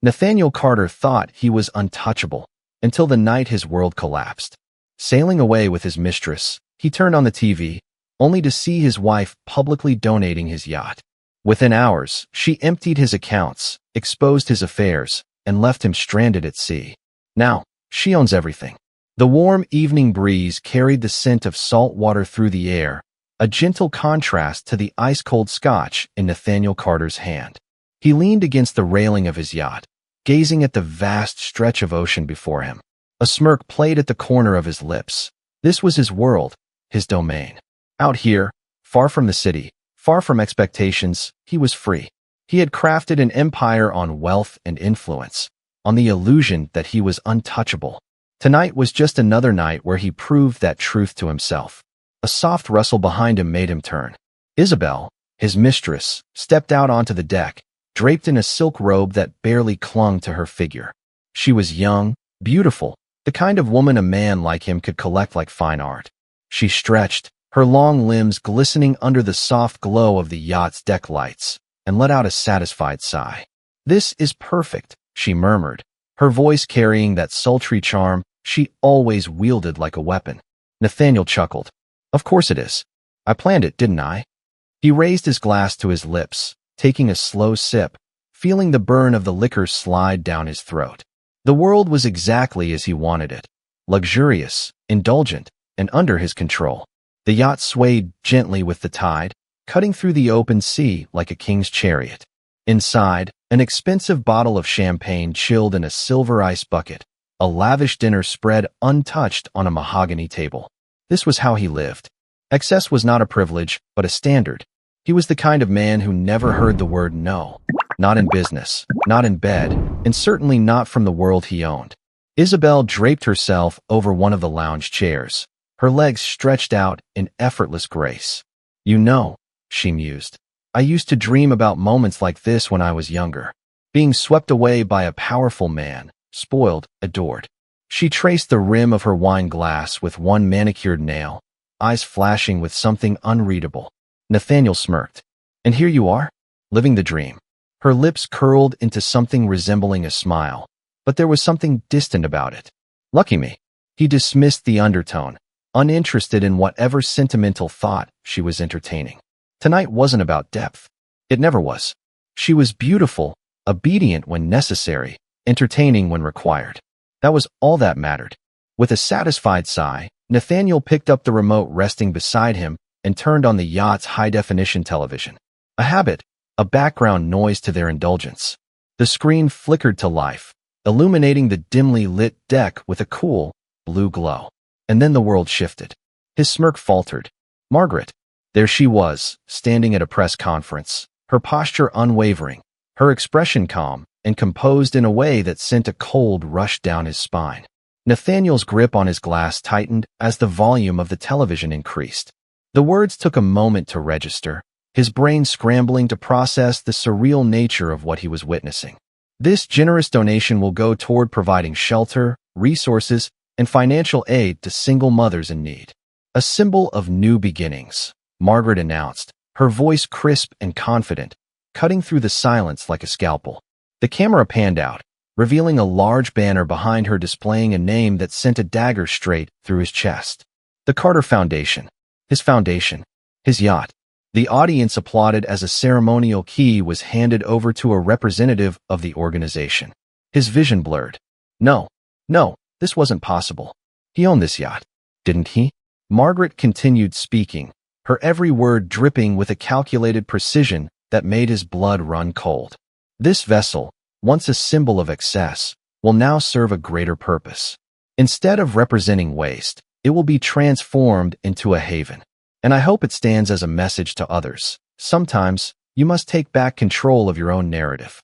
Nathaniel Carter thought he was untouchable until the night his world collapsed. Sailing away with his mistress, he turned on the TV, only to see his wife publicly donating his yacht. Within hours, she emptied his accounts, exposed his affairs, and left him stranded at sea. Now, she owns everything. The warm evening breeze carried the scent of salt water through the air, a gentle contrast to the ice-cold scotch in Nathaniel Carter's hand. He leaned against the railing of his yacht, gazing at the vast stretch of ocean before him. A smirk played at the corner of his lips. This was his world, his domain. Out here, far from the city, far from expectations, he was free. He had crafted an empire on wealth and influence, on the illusion that he was untouchable. Tonight was just another night where he proved that truth to himself. A soft rustle behind him made him turn. Isabel, his mistress, stepped out onto the deck, draped in a silk robe that barely clung to her figure. She was young, beautiful, the kind of woman a man like him could collect like fine art. She stretched, her long limbs glistening under the soft glow of the yacht's deck lights, and let out a satisfied sigh. "This is perfect," she murmured, her voice carrying that sultry charm she always wielded like a weapon. Nathaniel chuckled. "Of course it is. I planned it, didn't I?" He raised his glass to his lips, taking a slow sip, feeling the burn of the liquor slide down his throat. The world was exactly as he wanted it, luxurious, indulgent, and under his control. The yacht swayed gently with the tide, cutting through the open sea like a king's chariot. Inside, an expensive bottle of champagne chilled in a silver ice bucket, a lavish dinner spread untouched on a mahogany table. This was how he lived. Excess was not a privilege, but a standard. He was the kind of man who never heard the word no. Not in business, not in bed, and certainly not from the world he owned. Isabel draped herself over one of the lounge chairs, her legs stretched out in effortless grace. "You know," she mused, "I used to dream about moments like this when I was younger. Being swept away by a powerful man, spoiled, adored." She traced the rim of her wine glass with one manicured nail, eyes flashing with something unreadable. Nathaniel smirked. "And here you are, living the dream." Her lips curled into something resembling a smile, but there was something distant about it. "Lucky me." He dismissed the undertone, uninterested in whatever sentimental thought she was entertaining. Tonight wasn't about depth. It never was. She was beautiful, obedient when necessary, entertaining when required. That was all that mattered. With a satisfied sigh, Nathaniel picked up the remote resting beside him and turned on the yacht's high-definition television. A habit, a background noise to their indulgence. The screen flickered to life, illuminating the dimly lit deck with a cool, blue glow. And then the world shifted. His smirk faltered. Margaret. There she was, standing at a press conference, her posture unwavering, her expression calm and composed in a way that sent a cold rush down his spine. Nathaniel's grip on his glass tightened as the volume of the television increased. The words took a moment to register, his brain scrambling to process the surreal nature of what he was witnessing. "This generous donation will go toward providing shelter, resources, and financial aid to single mothers in need. A symbol of new beginnings," Margaret announced, her voice crisp and confident, cutting through the silence like a scalpel. The camera panned out, revealing a large banner behind her displaying a name that sent a dagger straight through his chest. The Carter Foundation. His foundation. His yacht. The audience applauded as a ceremonial key was handed over to a representative of the organization. His vision blurred. No, this wasn't possible. He owned this yacht, didn't he? Margaret continued speaking, her every word dripping with a calculated precision that made his blood run cold. "This vessel, once a symbol of excess, will now serve a greater purpose. Instead of representing waste, it will be transformed into a haven. And I hope it stands as a message to others. Sometimes, you must take back control of your own narrative."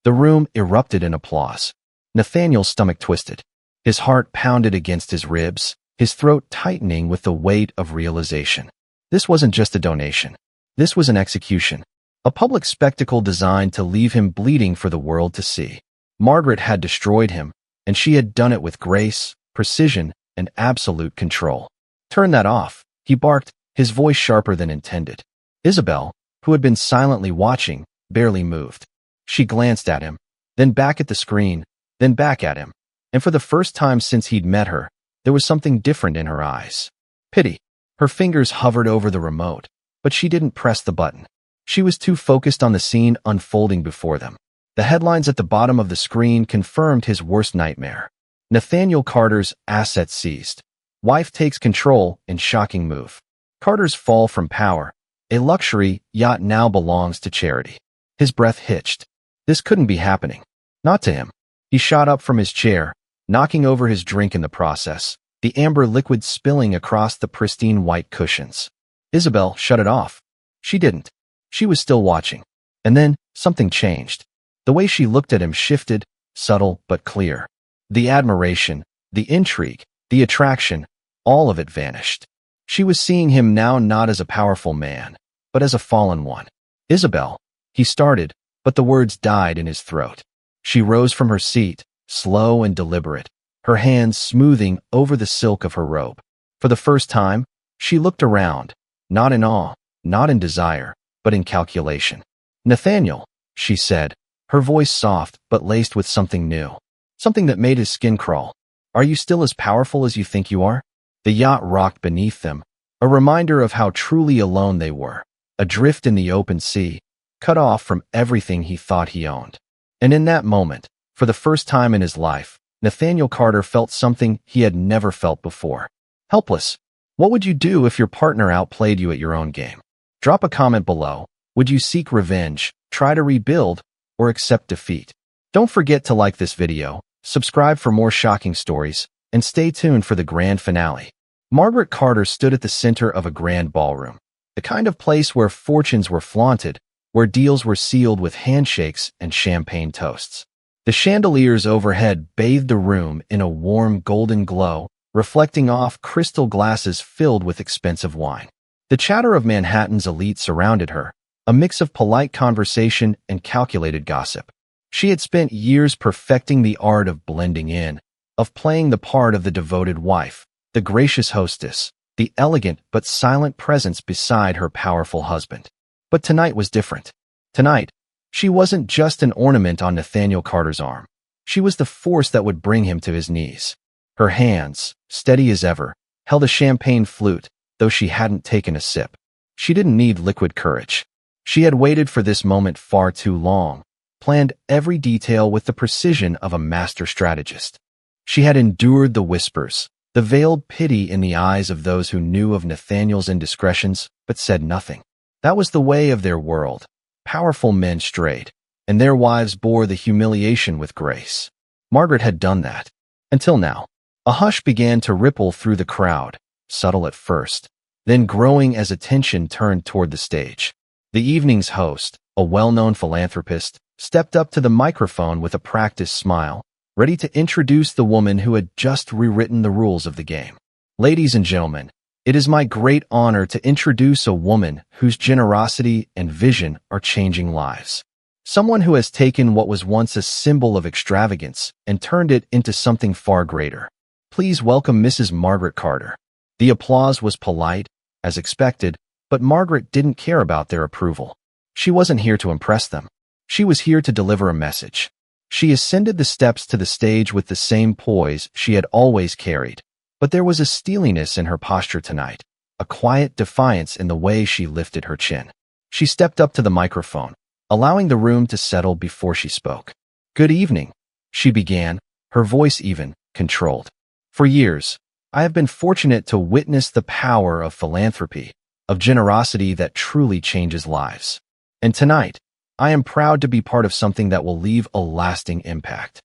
The room erupted in applause. Nathaniel's stomach twisted. His heart pounded against his ribs, his throat tightening with the weight of realization. This wasn't just a donation. This was an execution. A public spectacle designed to leave him bleeding for the world to see. Margaret had destroyed him, and she had done it with grace, precision, and absolute control. "Turn that off," he barked, his voice sharper than intended. Isabel, who had been silently watching, barely moved. She glanced at him, then back at the screen, then back at him. And for the first time since he'd met her, there was something different in her eyes. Pity. Her fingers hovered over the remote, but she didn't press the button. She was too focused on the scene unfolding before them. The headlines at the bottom of the screen confirmed his worst nightmare. Nathaniel Carter's assets seized. Wife takes control in shocking move. Carter's fall from power. A luxury yacht now belongs to charity. His breath hitched. This couldn't be happening. Not to him. He shot up from his chair, knocking over his drink in the process, the amber liquid spilling across the pristine white cushions. Isabel shut it off. She didn't. She was still watching. And then, something changed. The way she looked at him shifted, subtle but clear. The admiration, the intrigue, the attraction, all of it vanished. She was seeing him now not as a powerful man, but as a fallen one. Isabel, he started, but the words died in his throat. She rose from her seat, slow and deliberate, her hands smoothing over the silk of her robe. For the first time, she looked around, not in awe, not in desire, but in calculation. Nathaniel, she said, her voice soft but laced with something new, something that made his skin crawl. Are you still as powerful as you think you are? The yacht rocked beneath them, a reminder of how truly alone they were, adrift in the open sea, cut off from everything he thought he owned. And in that moment, for the first time in his life, Nathaniel Carter felt something he had never felt before. Helpless. What would you do if your partner outplayed you at your own game? Drop a comment below. Would you seek revenge, try to rebuild, or accept defeat? Don't forget to like this video, subscribe for more shocking stories, and stay tuned for the grand finale. Margaret Carter stood at the center of a grand ballroom, the kind of place where fortunes were flaunted, where deals were sealed with handshakes and champagne toasts. The chandeliers overhead bathed the room in a warm golden glow, reflecting off crystal glasses filled with expensive wine. The chatter of Manhattan's elite surrounded her, a mix of polite conversation and calculated gossip. She had spent years perfecting the art of blending in, of playing the part of the devoted wife, the gracious hostess, the elegant but silent presence beside her powerful husband. But tonight was different. Tonight, she wasn't just an ornament on Nathaniel Carter's arm. She was the force that would bring him to his knees. Her hands, steady as ever, held a champagne flute, though she hadn't taken a sip. She didn't need liquid courage. She had waited for this moment far too long, planned every detail with the precision of a master strategist. She had endured the whispers, the veiled pity in the eyes of those who knew of Nathaniel's indiscretions, but said nothing. That was the way of their world. Powerful men strayed, and their wives bore the humiliation with grace. Margaret had done that. Until now. A hush began to ripple through the crowd, subtle at first, then growing as attention turned toward the stage. The evening's host, a well-known philanthropist, stepped up to the microphone with a practiced smile, ready to introduce the woman who had just rewritten the rules of the game. Ladies and gentlemen, it is my great honor to introduce a woman whose generosity and vision are changing lives. Someone who has taken what was once a symbol of extravagance and turned it into something far greater. Please welcome Mrs. Margaret Carter. The applause was polite, as expected, but Margaret didn't care about their approval. She wasn't here to impress them. She was here to deliver a message. She ascended the steps to the stage with the same poise she had always carried. But there was a steeliness in her posture tonight, a quiet defiance in the way she lifted her chin. She stepped up to the microphone, allowing the room to settle before she spoke. Good evening, she began, her voice even, controlled. For years, I have been fortunate to witness the power of philanthropy, of generosity that truly changes lives. And tonight, I am proud to be part of something that will leave a lasting impact.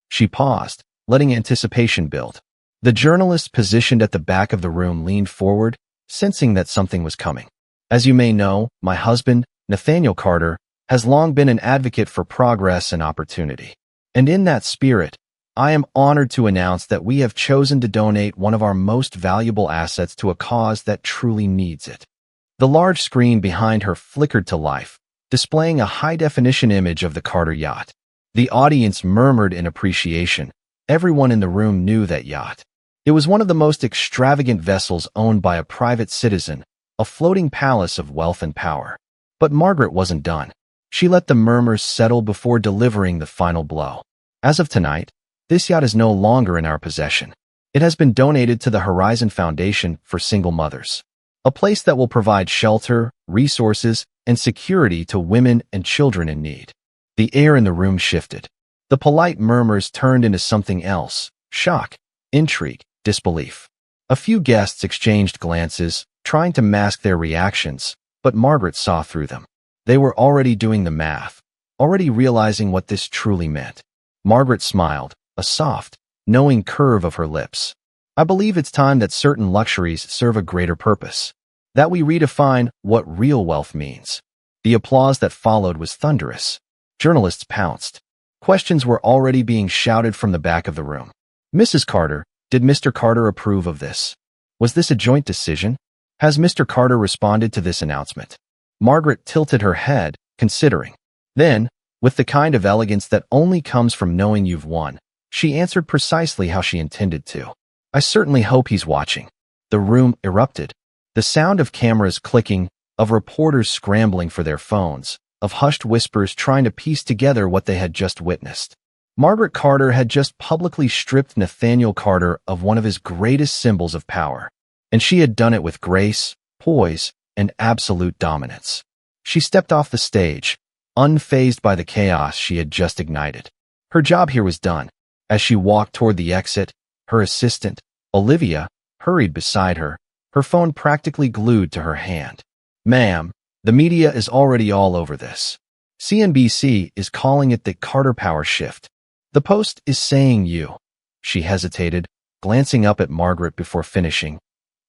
She paused, letting anticipation build. The journalist positioned at the back of the room leaned forward, sensing that something was coming. As you may know, my husband, Nathaniel Carter, has long been an advocate for progress and opportunity. And in that spirit, I am honored to announce that we have chosen to donate one of our most valuable assets to a cause that truly needs it. The large screen behind her flickered to life, displaying a high-definition image of the Carter yacht. The audience murmured in appreciation. Everyone in the room knew that yacht. It was one of the most extravagant vessels owned by a private citizen, a floating palace of wealth and power. But Margaret wasn't done. She let the murmurs settle before delivering the final blow. As of tonight, this yacht is no longer in our possession. It has been donated to the Horizon Foundation for Single Mothers, a place that will provide shelter, resources, and security to women and children in need. The air in the room shifted. The polite murmurs turned into something else: shock, intrigue, disbelief. A few guests exchanged glances, trying to mask their reactions, but Margaret saw through them. They were already doing the math, already realizing what this truly meant. Margaret smiled, a soft, knowing curve of her lips. I believe it's time that certain luxuries serve a greater purpose, that we redefine what real wealth means. The applause that followed was thunderous. Journalists pounced. Questions were already being shouted from the back of the room. Mrs. Carter, did Mr. Carter approve of this? Was this a joint decision? Has Mr. Carter responded to this announcement? Margaret tilted her head, considering. Then, with the kind of elegance that only comes from knowing you've won, she answered precisely how she intended to. I certainly hope he's watching. The room erupted. The sound of cameras clicking, of reporters scrambling for their phones, of hushed whispers trying to piece together what they had just witnessed. Margaret Carter had just publicly stripped Nathaniel Carter of one of his greatest symbols of power, and she had done it with grace, poise, and absolute dominance. She stepped off the stage, unfazed by the chaos she had just ignited. Her job here was done. As she walked toward the exit, her assistant, Olivia, hurried beside her, her phone practically glued to her hand. Ma'am, the media is already all over this. CNBC is calling it the Carter power shift. The Post is saying you. She hesitated, glancing up at Margaret before finishing.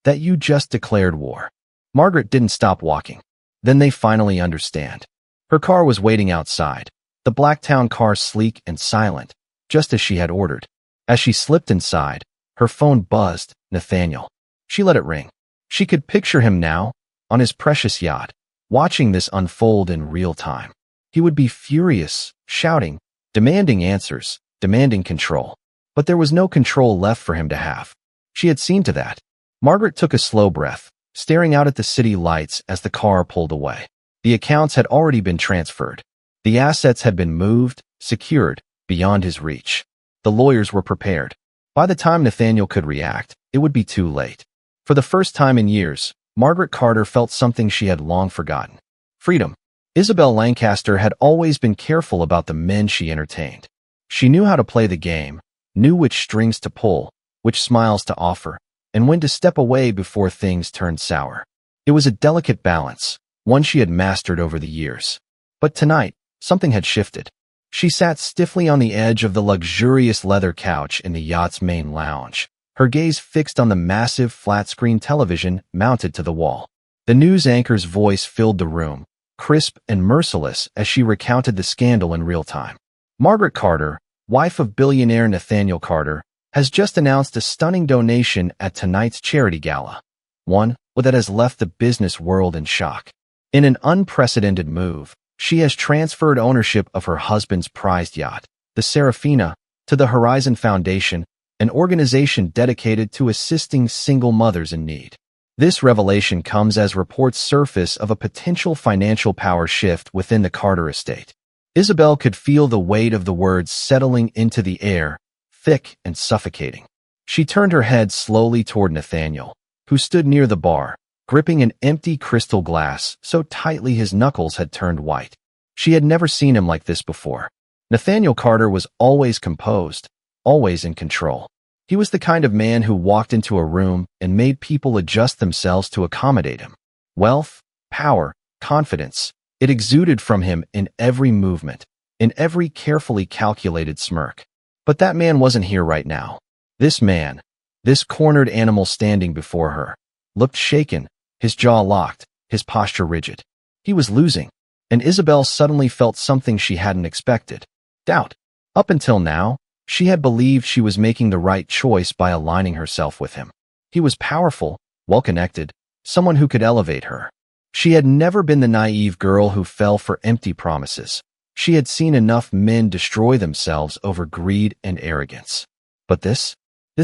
That you just declared war. Margaret didn't stop walking. Then they finally understand. Her car was waiting outside, the Blacktown car sleek and silent, just as she had ordered. As she slipped inside, her phone buzzed. Nathaniel. She let it ring. She could picture him now, on his precious yacht, watching this unfold in real time. He would be furious, shouting, demanding answers, demanding control. But there was no control left for him to have. She had seen to that. Margaret took a slow breath, staring out at the city lights as the car pulled away. The accounts had already been transferred. The assets had been moved, secured, beyond his reach. The lawyers were prepared. By the time Nathaniel could react, it would be too late. For the first time in years, Margaret Carter felt something she had long forgotten. Freedom. Isabel Lancaster had always been careful about the men she entertained. She knew how to play the game, knew which strings to pull, which smiles to offer, and when to step away before things turned sour. It was a delicate balance, one she had mastered over the years. But tonight, something had shifted. She sat stiffly on the edge of the luxurious leather couch in the yacht's main lounge, her gaze fixed on the massive flat-screen television mounted to the wall. The news anchor's voice filled the room, crisp and merciless as she recounted the scandal in real time. Margaret Carter, wife of billionaire Nathaniel Carter, has just announced a stunning donation at tonight's charity gala, one that has left the business world in shock. In an unprecedented move, she has transferred ownership of her husband's prized yacht, the Serafina, to the Horizon Foundation, an organization dedicated to assisting single mothers in need. This revelation comes as reports surface of a potential financial power shift within the Carter estate. Isabel could feel the weight of the words settling into the air, thick and suffocating. She turned her head slowly toward Nathaniel, who stood near the bar, gripping an empty crystal glass so tightly his knuckles had turned white. She had never seen him like this before. Nathaniel Carter was always composed, always in control. He was the kind of man who walked into a room and made people adjust themselves to accommodate him. Wealth, power, confidence, it exuded from him in every movement, in every carefully calculated smirk. But that man wasn't here right now. This man, this cornered animal standing before her, looked shaken, his jaw locked, his posture rigid. He was losing, and Isabel suddenly felt something she hadn't expected. Doubt. Up until now, she had believed she was making the right choice by aligning herself with him. He was powerful, well-connected, someone who could elevate her. She had never been the naive girl who fell for empty promises. She had seen enough men destroy themselves over greed and arrogance. But this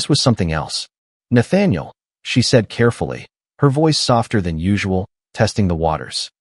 was something else. Nathaniel, she said carefully, her voice softer than usual, testing the waters.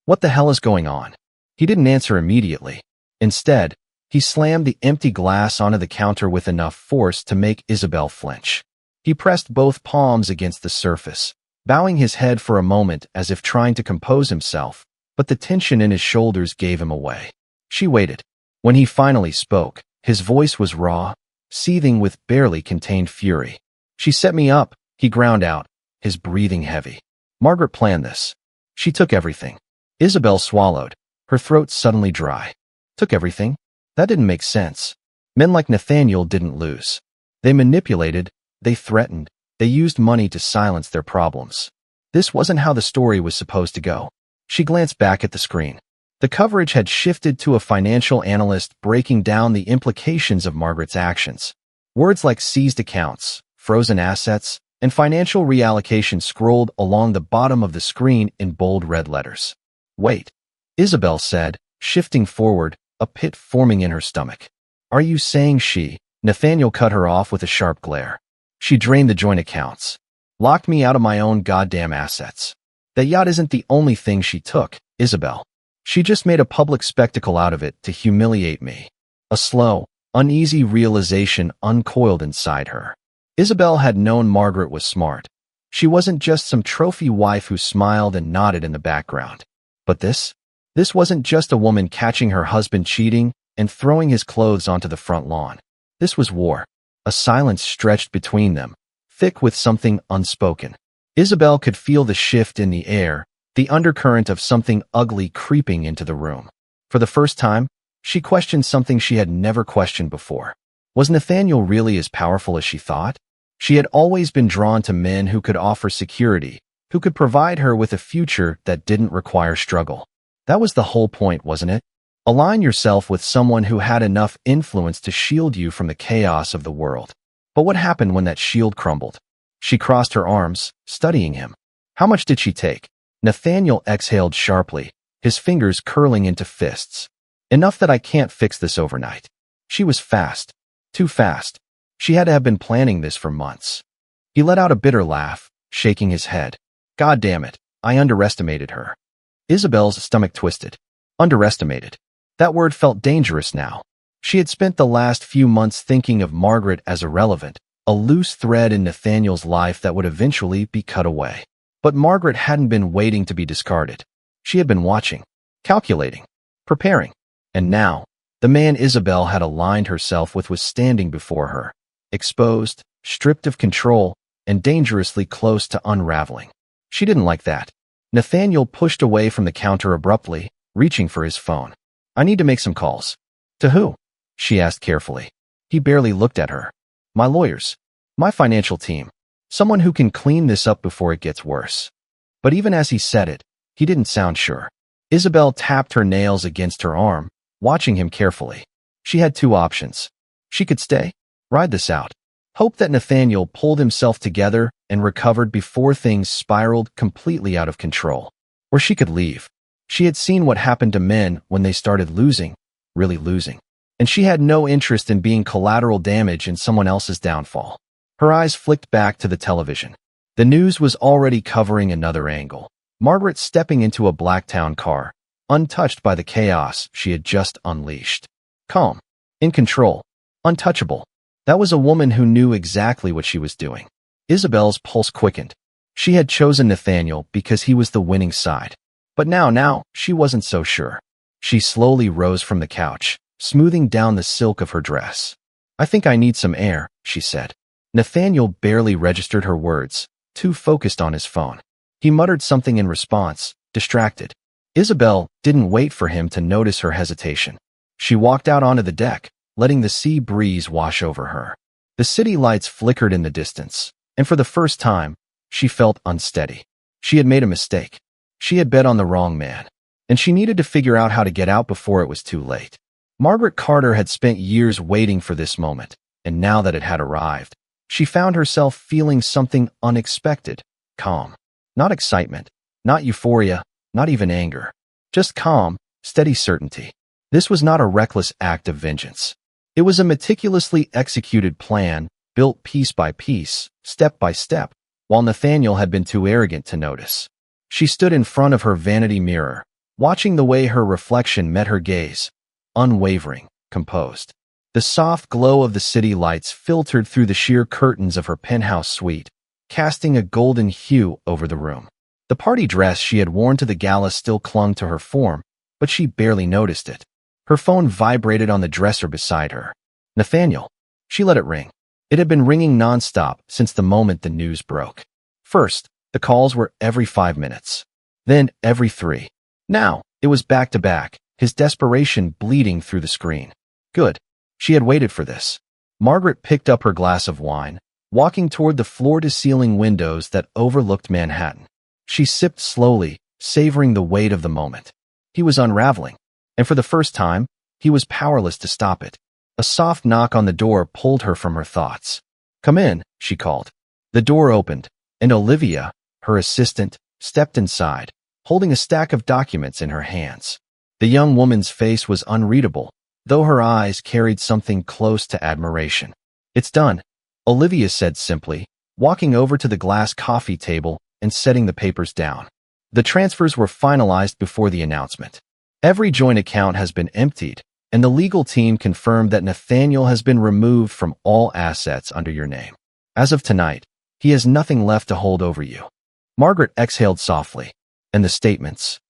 What the hell is going on? He didn't answer immediately. Instead, he slammed the empty glass onto the counter with enough force to make Isabel flinch. He pressed both palms against the surface, bowing his head for a moment as if trying to compose himself, but the tension in his shoulders gave him away. She waited. When he finally spoke, his voice was raw, seething with barely contained fury. "She set me up," he ground out, his breathing heavy. "Margaret planned this. She took everything." Isabel swallowed, her throat suddenly dry. Took everything? That didn't make sense. Men like Nathaniel didn't lose. They manipulated, they threatened, they used money to silence their problems. This wasn't how the story was supposed to go. She glanced back at the screen. The coverage had shifted to a financial analyst breaking down the implications of Margaret's actions. Words like seized accounts, frozen assets, and financial reallocation scrolled along the bottom of the screen in bold red letters. "Wait," Isabel said, shifting forward, a pit forming in her stomach. "Are you saying she—" Nathaniel cut her off with a sharp glare. "She drained the joint accounts. Locked me out of my own goddamn assets. The yacht isn't the only thing she took, Isabel. She just made a public spectacle out of it to humiliate me." A slow, uneasy realization uncoiled inside her. Isabel had known Margaret was smart. She wasn't just some trophy wife who smiled and nodded in the background. But this wasn't just a woman catching her husband cheating and throwing his clothes onto the front lawn. This was war. A silence stretched between them, thick with something unspoken. Isabel could feel the shift in the air, the undercurrent of something ugly creeping into the room. For the first time, she questioned something she had never questioned before. Was Nathaniel really as powerful as she thought? She had always been drawn to men who could offer security, who could provide her with a future that didn't require struggle. That was the whole point, wasn't it? Align yourself with someone who had enough influence to shield you from the chaos of the world. But what happened when that shield crumbled? She crossed her arms, studying him. How much did she take? Nathaniel exhaled sharply, his fingers curling into fists. "Enough that I can't fix this overnight." She was fast. Too fast. She had to have been planning this for months. He let out a bitter laugh, shaking his head. "God damn it, I underestimated her." Isabel's stomach twisted. Underestimated. That word felt dangerous now. She had spent the last few months thinking of Margaret as irrelevant, a loose thread in Nathaniel's life that would eventually be cut away. But Margaret hadn't been waiting to be discarded. She had been watching, calculating, preparing. And now, the man Isabel had aligned herself with was standing before her, exposed, stripped of control, and dangerously close to unraveling. She didn't like that. Nathaniel pushed away from the counter abruptly, reaching for his phone. "I need to make some calls." "To who?" she asked carefully. He barely looked at her. "My lawyers. My financial team. Someone who can clean this up before it gets worse." But even as he said it, he didn't sound sure. Isabel tapped her nails against her arm, watching him carefully. She had two options. She could stay, ride this out, hope that Nathaniel pulled himself together and recovered before things spiraled completely out of control. Or she could leave. She had seen what happened to men when they started losing, really losing. And she had no interest in being collateral damage in someone else's downfall. Her eyes flicked back to the television. The news was already covering another angle. Margaret stepping into a Blacktown car, untouched by the chaos she had just unleashed. Calm, in control, untouchable. That was a woman who knew exactly what she was doing. Isabel's pulse quickened. She had chosen Nathaniel because he was the winning side. But now, she wasn't so sure. She slowly rose from the couch, smoothing down the silk of her dress. "I think I need some air," she said. Nathaniel barely registered her words, too focused on his phone. He muttered something in response, distracted. Isabel didn't wait for him to notice her hesitation. She walked out onto the deck, letting the sea breeze wash over her. The city lights flickered in the distance, and for the first time, she felt unsteady. She had made a mistake. She had bet on the wrong man, and she needed to figure out how to get out before it was too late. Margaret Carter had spent years waiting for this moment, and now that it had arrived, she found herself feeling something unexpected, calm. Not excitement, not euphoria, not even anger. Just calm, steady certainty. This was not a reckless act of vengeance. It was a meticulously executed plan, built piece by piece, step by step, while Nathaniel had been too arrogant to notice. She stood in front of her vanity mirror, watching the way her reflection met her gaze, unwavering, composed. The soft glow of the city lights filtered through the sheer curtains of her penthouse suite, casting a golden hue over the room. The party dress she had worn to the gala still clung to her form, but she barely noticed it. Her phone vibrated on the dresser beside her. Nathaniel. She let it ring. It had been ringing nonstop since the moment the news broke. First, the calls were every 5 minutes. Then every 3. Now, it was back to back, his desperation bleeding through the screen. Good. She had waited for this. Margaret picked up her glass of wine, walking toward the floor-to-ceiling windows that overlooked Manhattan. She sipped slowly, savoring the weight of the moment. He was unraveling, and for the first time, he was powerless to stop it. A soft knock on the door pulled her from her thoughts. "Come in," she called. The door opened, and Olivia, her assistant, stepped inside, holding a stack of documents in her hands. The young woman's face was unreadable, though her eyes carried something close to admiration. "It's done," Olivia said simply, walking over to the glass coffee table and setting the papers down. The transfers were finalized before the announcement. Every joint account has been emptied, and the legal team confirmed that Nathaniel has been removed from all assets under your name. As of tonight, he has nothing left to hold over you. Margaret exhaled softly, and the statements?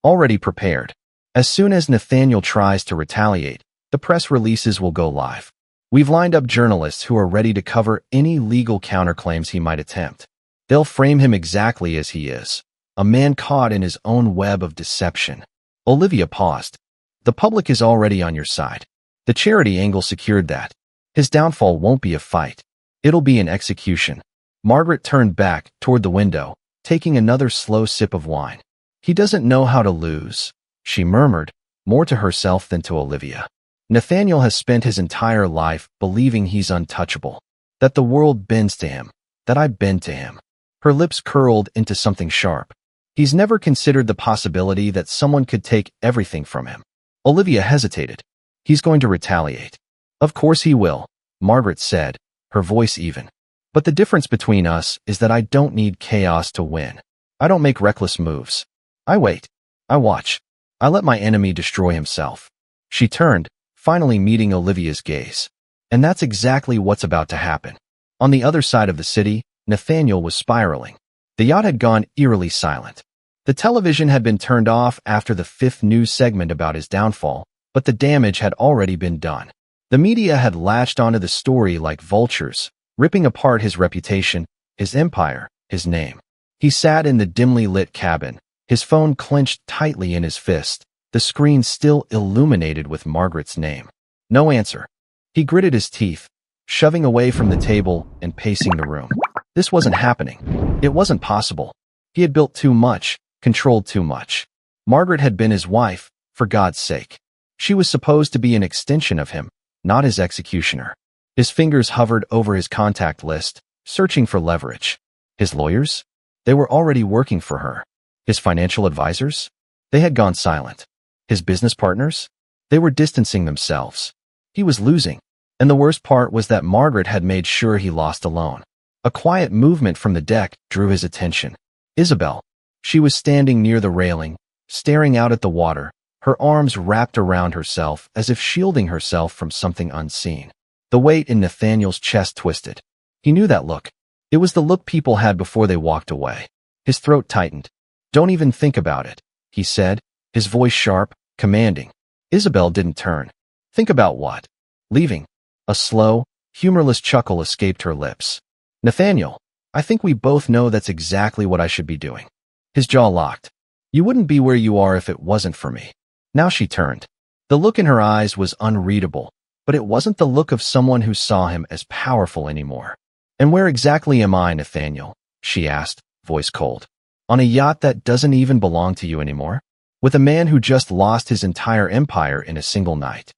Already prepared. As soon as Nathaniel tries to retaliate, the press releases will go live. We've lined up journalists who are ready to cover any legal counterclaims he might attempt. They'll frame him exactly as he is, a man caught in his own web of deception. Olivia paused. The public is already on your side. The charity angle secured that. His downfall won't be a fight. It'll be an execution. Margaret turned back toward the window, taking another slow sip of wine. He doesn't know how to lose, she murmured, more to herself than to Olivia. Nathaniel has spent his entire life believing he's untouchable, that the world bends to him, that I bend to him. Her lips curled into something sharp. He's never considered the possibility that someone could take everything from him. Olivia hesitated. He's going to retaliate. Of course he will, Margaret said, her voice even. But the difference between us is that I don't need chaos to win. I don't make reckless moves. I wait. I watch. I let my enemy destroy himself. She turned, finally meeting Olivia's gaze. And that's exactly what's about to happen. On the other side of the city, Nathaniel was spiraling. The yacht had gone eerily silent. The television had been turned off after the 5th news segment about his downfall, but the damage had already been done. The media had latched onto the story like vultures, ripping apart his reputation, his empire, his name. He sat in the dimly lit cabin, his phone clenched tightly in his fist, the screen still illuminated with Margaret's name. No answer. He gritted his teeth, shoving away from the table and pacing the room. This wasn't happening. It wasn't possible. He had built too much, controlled too much. Margaret had been his wife, for God's sake. She was supposed to be an extension of him, not his executioner. His fingers hovered over his contact list, searching for leverage. His lawyers? They were already working for her. His financial advisors? They had gone silent. His business partners? They were distancing themselves. He was losing. And the worst part was that Margaret had made sure he lost alone. A quiet movement from the deck drew his attention. Isabel. She was standing near the railing, staring out at the water, her arms wrapped around herself as if shielding herself from something unseen. The weight in Nathaniel's chest twisted. He knew that look. It was the look people had before they walked away. His throat tightened. "Don't even think about it," he said, his voice sharp, commanding. Isabel didn't turn. "Think about what?" "Leaving." A slow, humorless chuckle escaped her lips. "Nathaniel, I think we both know that's exactly what I should be doing." His jaw locked. "You wouldn't be where you are if it wasn't for me." Now she turned. The look in her eyes was unreadable, but it wasn't the look of someone who saw him as powerful anymore. "And where exactly am I, Nathaniel?" she asked, voice cold. "On a yacht that doesn't even belong to you anymore? With a man who just lost his entire empire in a single night?"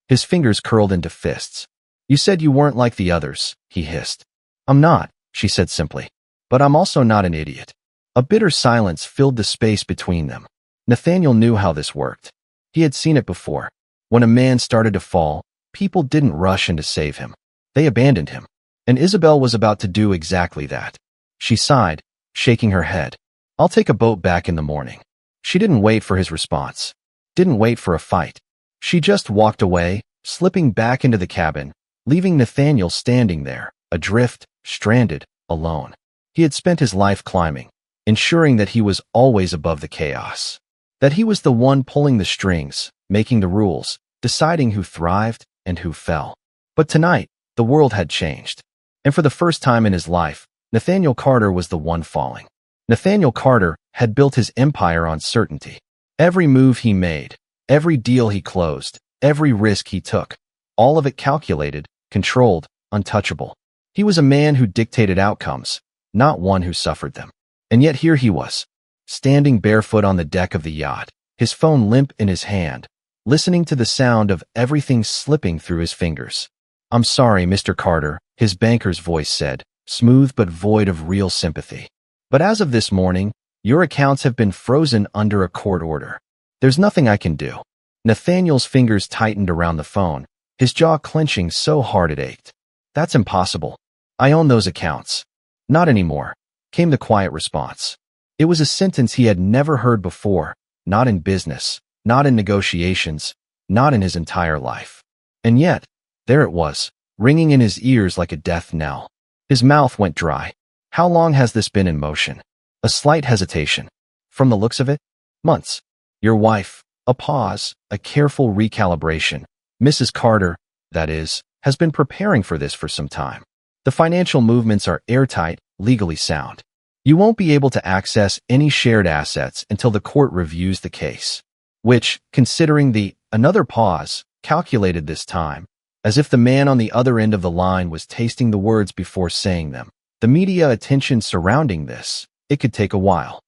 His fingers curled into fists. "You said you weren't like the others," he hissed. "I'm not," she said simply. "But I'm also not an idiot." A bitter silence filled the space between them. Nathaniel knew how this worked. He had seen it before. When a man started to fall, people didn't rush in to save him. They abandoned him. And Isabel was about to do exactly that. She sighed, shaking her head. "I'll take a boat back in the morning." She didn't wait for his response. Didn't wait for a fight. She just walked away, slipping back into the cabin, leaving Nathaniel standing there, adrift, stranded, alone. He had spent his life climbing, ensuring that he was always above the chaos. That he was the one pulling the strings, making the rules, deciding who thrived and who fell. But tonight, the world had changed. And for the first time in his life, Nathaniel Carter was the one falling. Nathaniel Carter had built his empire on certainty. Every move he made, every deal he closed, every risk he took, all of it calculated, controlled, untouchable. He was a man who dictated outcomes, not one who suffered them. And yet here he was, standing barefoot on the deck of the yacht, his phone limp in his hand, listening to the sound of everything slipping through his fingers. "I'm sorry, Mr. Carter," his banker's voice said, smooth but void of real sympathy. "But as of this morning, your accounts have been frozen under a court order. There's nothing I can do." Nathaniel's fingers tightened around the phone, his jaw clenching so hard it ached. "That's impossible. I own those accounts." "Not anymore," came the quiet response. It was a sentence he had never heard before, not in business, not in negotiations, not in his entire life. And yet, there it was, ringing in his ears like a death knell. His mouth went dry. How long has this been in motion? A slight hesitation. From the looks of it, months. Your wife, a pause, a careful recalibration. Mrs. Carter, that is, has been preparing for this for some time. The financial movements are airtight, legally sound. You won't be able to access any shared assets until the court reviews the case. Which, considering another pause, calculated this time, as if the man on the other end of the line was tasting the words before saying them. The media attention surrounding this, it could take a while.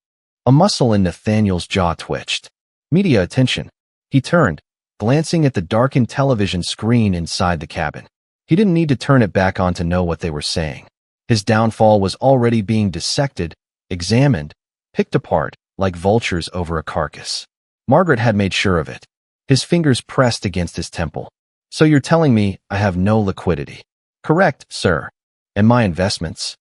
A muscle in Nathaniel's jaw twitched. Media attention. He turned, glancing at the darkened television screen inside the cabin. He didn't need to turn it back on to know what they were saying. His downfall was already being dissected, examined, picked apart, like vultures over a carcass. Margaret had made sure of it. His fingers pressed against his temple. "So you're telling me I have no liquidity?" "Correct, sir." "And my investments?"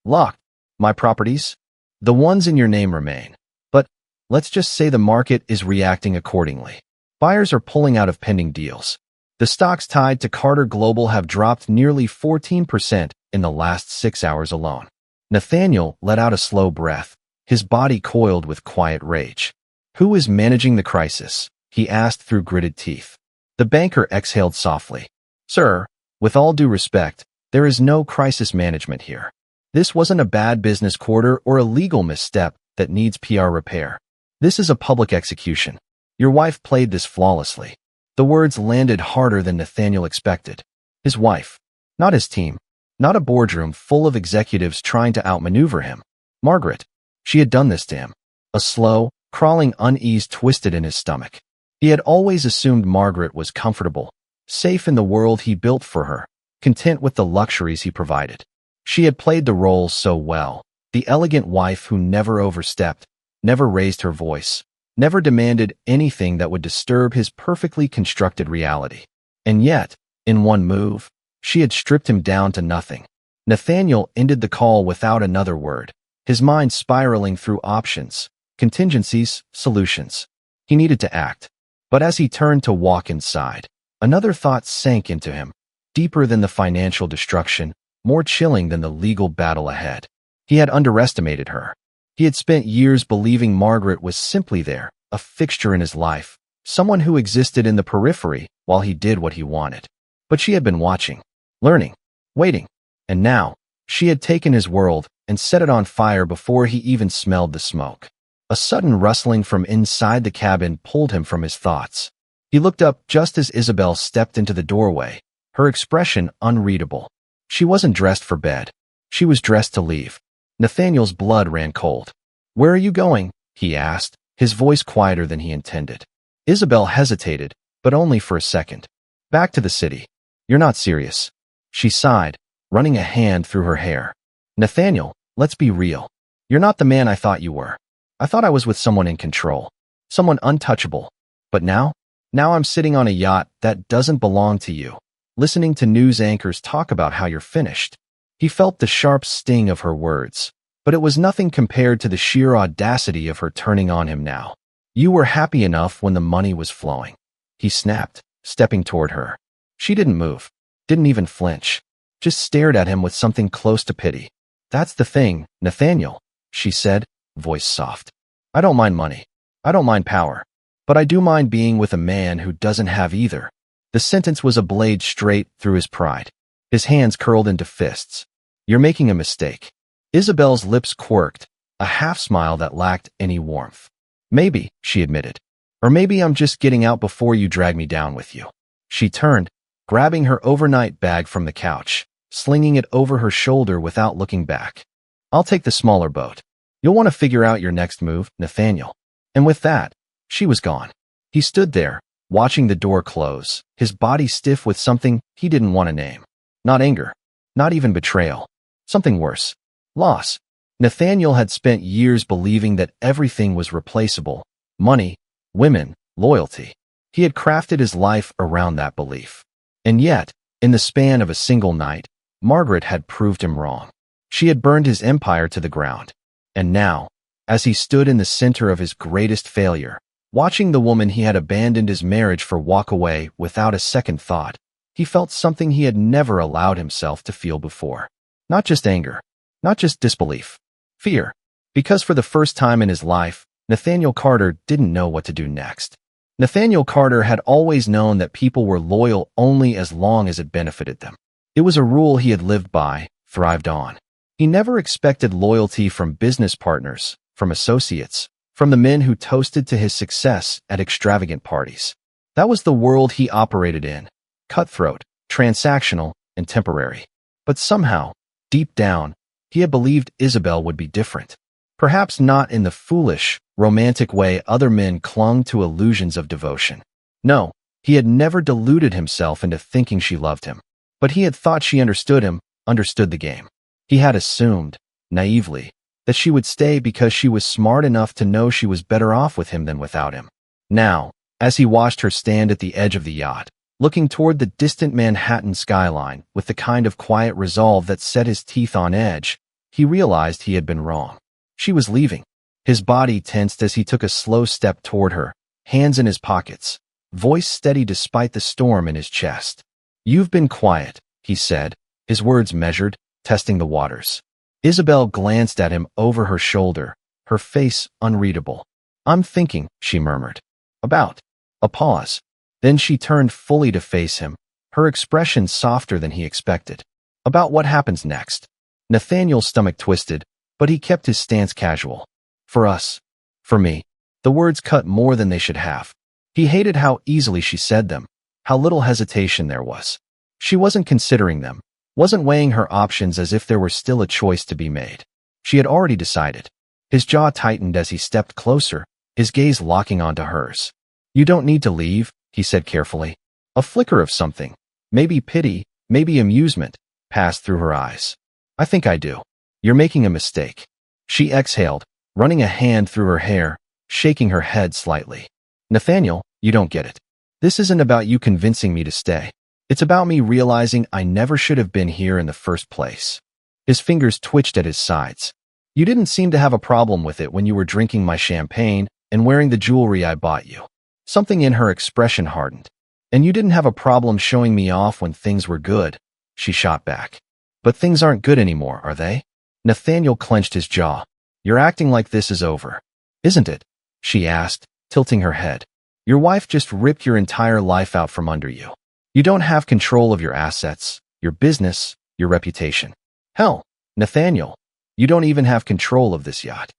"Locked." "My properties?" "The ones in your name remain. But let's just say the market is reacting accordingly. Buyers are pulling out of pending deals. The stocks tied to Carter Global have dropped nearly 14% in the last 6 hours alone." Nathaniel let out a slow breath, his body coiled with quiet rage. "Who is managing the crisis?" he asked through gritted teeth. The banker exhaled softly. "Sir, with all due respect, there is no crisis management here. This wasn't a bad business quarter or a legal misstep that needs PR repair. This is a public execution. Your wife played this flawlessly." The words landed harder than Nathaniel expected. His wife, not his team, not a boardroom full of executives trying to outmaneuver him. Margaret. She had done this to him. A slow, crawling unease twisted in his stomach. He had always assumed Margaret was comfortable, safe in the world he built for her, content with the luxuries he provided. She had played the role so well, the elegant wife who never overstepped, never raised her voice, never demanded anything that would disturb his perfectly constructed reality. And yet, in one move, she had stripped him down to nothing. Nathaniel ended the call without another word, his mind spiraling through options, contingencies, solutions. He needed to act. But as he turned to walk inside, another thought sank into him, deeper than the financial destruction, more chilling than the legal battle ahead. He had underestimated her. He had spent years believing Margaret was simply there, a fixture in his life, someone who existed in the periphery while he did what he wanted. But she had been watching, learning, waiting, and now, she had taken his world and set it on fire before he even smelled the smoke. A sudden rustling from inside the cabin pulled him from his thoughts. He looked up just as Isabel stepped into the doorway, her expression unreadable. She wasn't dressed for bed. She was dressed to leave. Nathaniel's blood ran cold. "Where are you going?" he asked, his voice quieter than he intended. Isabel hesitated, but only for a second. "Back to the city." "You're not serious." She sighed, running a hand through her hair. "Nathaniel, let's be real. You're not the man I thought you were. I thought I was with someone in control, someone untouchable. But now I'm sitting on a yacht that doesn't belong to you, listening to news anchors talk about how you're finished." He felt the sharp sting of her words, but it was nothing compared to the sheer audacity of her turning on him now. You were happy enough when the money was flowing. He snapped, stepping toward her. She didn't move, didn't even flinch, just stared at him with something close to pity. That's the thing, Nathaniel, she said, voice soft. I don't mind money. I don't mind power. But I do mind being with a man who doesn't have either. The sentence was a blade straight through his pride. His hands curled into fists. You're making a mistake. Isabel's lips quirked, a half-smile that lacked any warmth. Maybe, she admitted. Or maybe I'm just getting out before you drag me down with you. She turned, grabbing her overnight bag from the couch, slinging it over her shoulder without looking back. I'll take the smaller boat. You'll want to figure out your next move, Nathaniel. And with that, she was gone. He stood there, watching the door close, his body stiff with something he didn't want to name. Not anger, not even betrayal. Something worse. Loss. Nathaniel had spent years believing that everything was replaceable. Money, women, loyalty. He had crafted his life around that belief. And yet, in the span of a single night, Margaret had proved him wrong. She had burned his empire to the ground. And now, as he stood in the center of his greatest failure, watching the woman he had abandoned his marriage for walk away without a second thought, he felt something he had never allowed himself to feel before. Not just anger, not just disbelief, fear. Because for the first time in his life, Nathaniel Carter didn't know what to do next. Nathaniel Carter had always known that people were loyal only as long as it benefited them. It was a rule he had lived by, thrived on. He never expected loyalty from business partners, from associates, from the men who toasted to his success at extravagant parties. That was the world he operated in, cutthroat, transactional, and temporary. But somehow, deep down, he had believed Isabel would be different. Perhaps not in the foolish, romantic way other men clung to illusions of devotion. No, he had never deluded himself into thinking she loved him. But he had thought she understood him, understood the game. He had assumed, naively, that she would stay because she was smart enough to know she was better off with him than without him. Now, as he watched her stand at the edge of the yacht, looking toward the distant Manhattan skyline with the kind of quiet resolve that set his teeth on edge, he realized he had been wrong. She was leaving. His body tensed as he took a slow step toward her, hands in his pockets, voice steady despite the storm in his chest. You've been quiet, he said, his words measured, testing the waters. Isabel glanced at him over her shoulder, her face unreadable. I'm thinking, she murmured. About. A pause. Then she turned fully to face him, her expression softer than he expected. About what happens next. Nathaniel's stomach twisted, but he kept his stance casual. For us. For me. The words cut more than they should have. He hated how easily she said them, how little hesitation there was. She wasn't considering them, wasn't weighing her options as if there were still a choice to be made. She had already decided. His jaw tightened as he stepped closer, his gaze locking onto hers. You don't need to leave, he said carefully. A flicker of something, maybe pity, maybe amusement, passed through her eyes. I think I do. You're making a mistake. She exhaled, running a hand through her hair, shaking her head slightly. Nathaniel, you don't get it. This isn't about you convincing me to stay. It's about me realizing I never should have been here in the first place. His fingers twitched at his sides. You didn't seem to have a problem with it when you were drinking my champagne and wearing the jewelry I bought you. Something in her expression hardened. And you didn't have a problem showing me off when things were good, she shot back. But things aren't good anymore, are they? Nathaniel clenched his jaw. You're acting like this is over. Isn't it? She asked, tilting her head. Your wife just ripped your entire life out from under you. You don't have control of your assets, your business, your reputation. Hell, Nathaniel, you don't even have control of this yacht.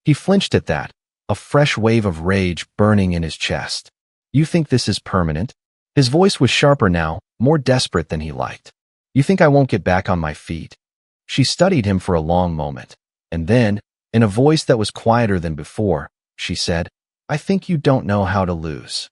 He flinched at that, a fresh wave of rage burning in his chest. You think this is permanent? His voice was sharper now, more desperate than he liked. You think I won't get back on my feet? She studied him for a long moment, and then, in a voice that was quieter than before, she said, I think you don't know how to lose.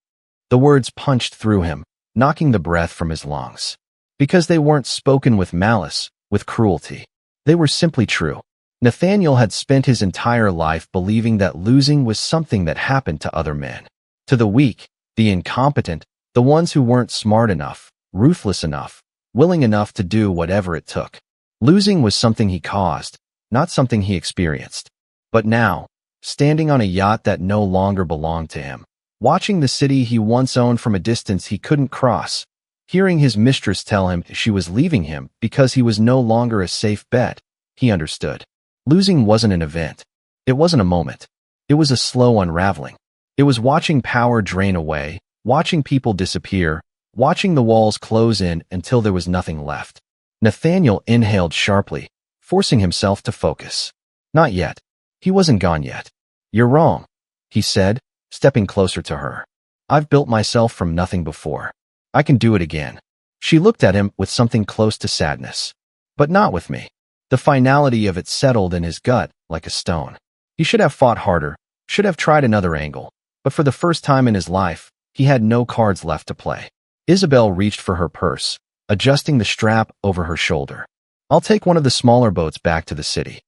The words punched through him, knocking the breath from his lungs. Because they weren't spoken with malice, with cruelty. They were simply true. Nathaniel had spent his entire life believing that losing was something that happened to other men. To the weak, the incompetent, the ones who weren't smart enough, ruthless enough, willing enough to do whatever it took. Losing was something he caused, not something he experienced. But now, standing on a yacht that no longer belonged to him. Watching the city he once owned from a distance he couldn't cross. Hearing his mistress tell him she was leaving him because he was no longer a safe bet, he understood. Losing wasn't an event. It wasn't a moment. It was a slow unraveling. It was watching power drain away, watching people disappear, watching the walls close in until there was nothing left. Nathaniel inhaled sharply, forcing himself to focus. Not yet. He wasn't gone yet. You're wrong, he said, stepping closer to her. I've built myself from nothing before. I can do it again. She looked at him with something close to sadness. But not with me. The finality of it settled in his gut like a stone. He should have fought harder, should have tried another angle, but for the first time in his life, he had no cards left to play. Isabel reached for her purse, adjusting the strap over her shoulder. I'll take one of the smaller boats back to the city.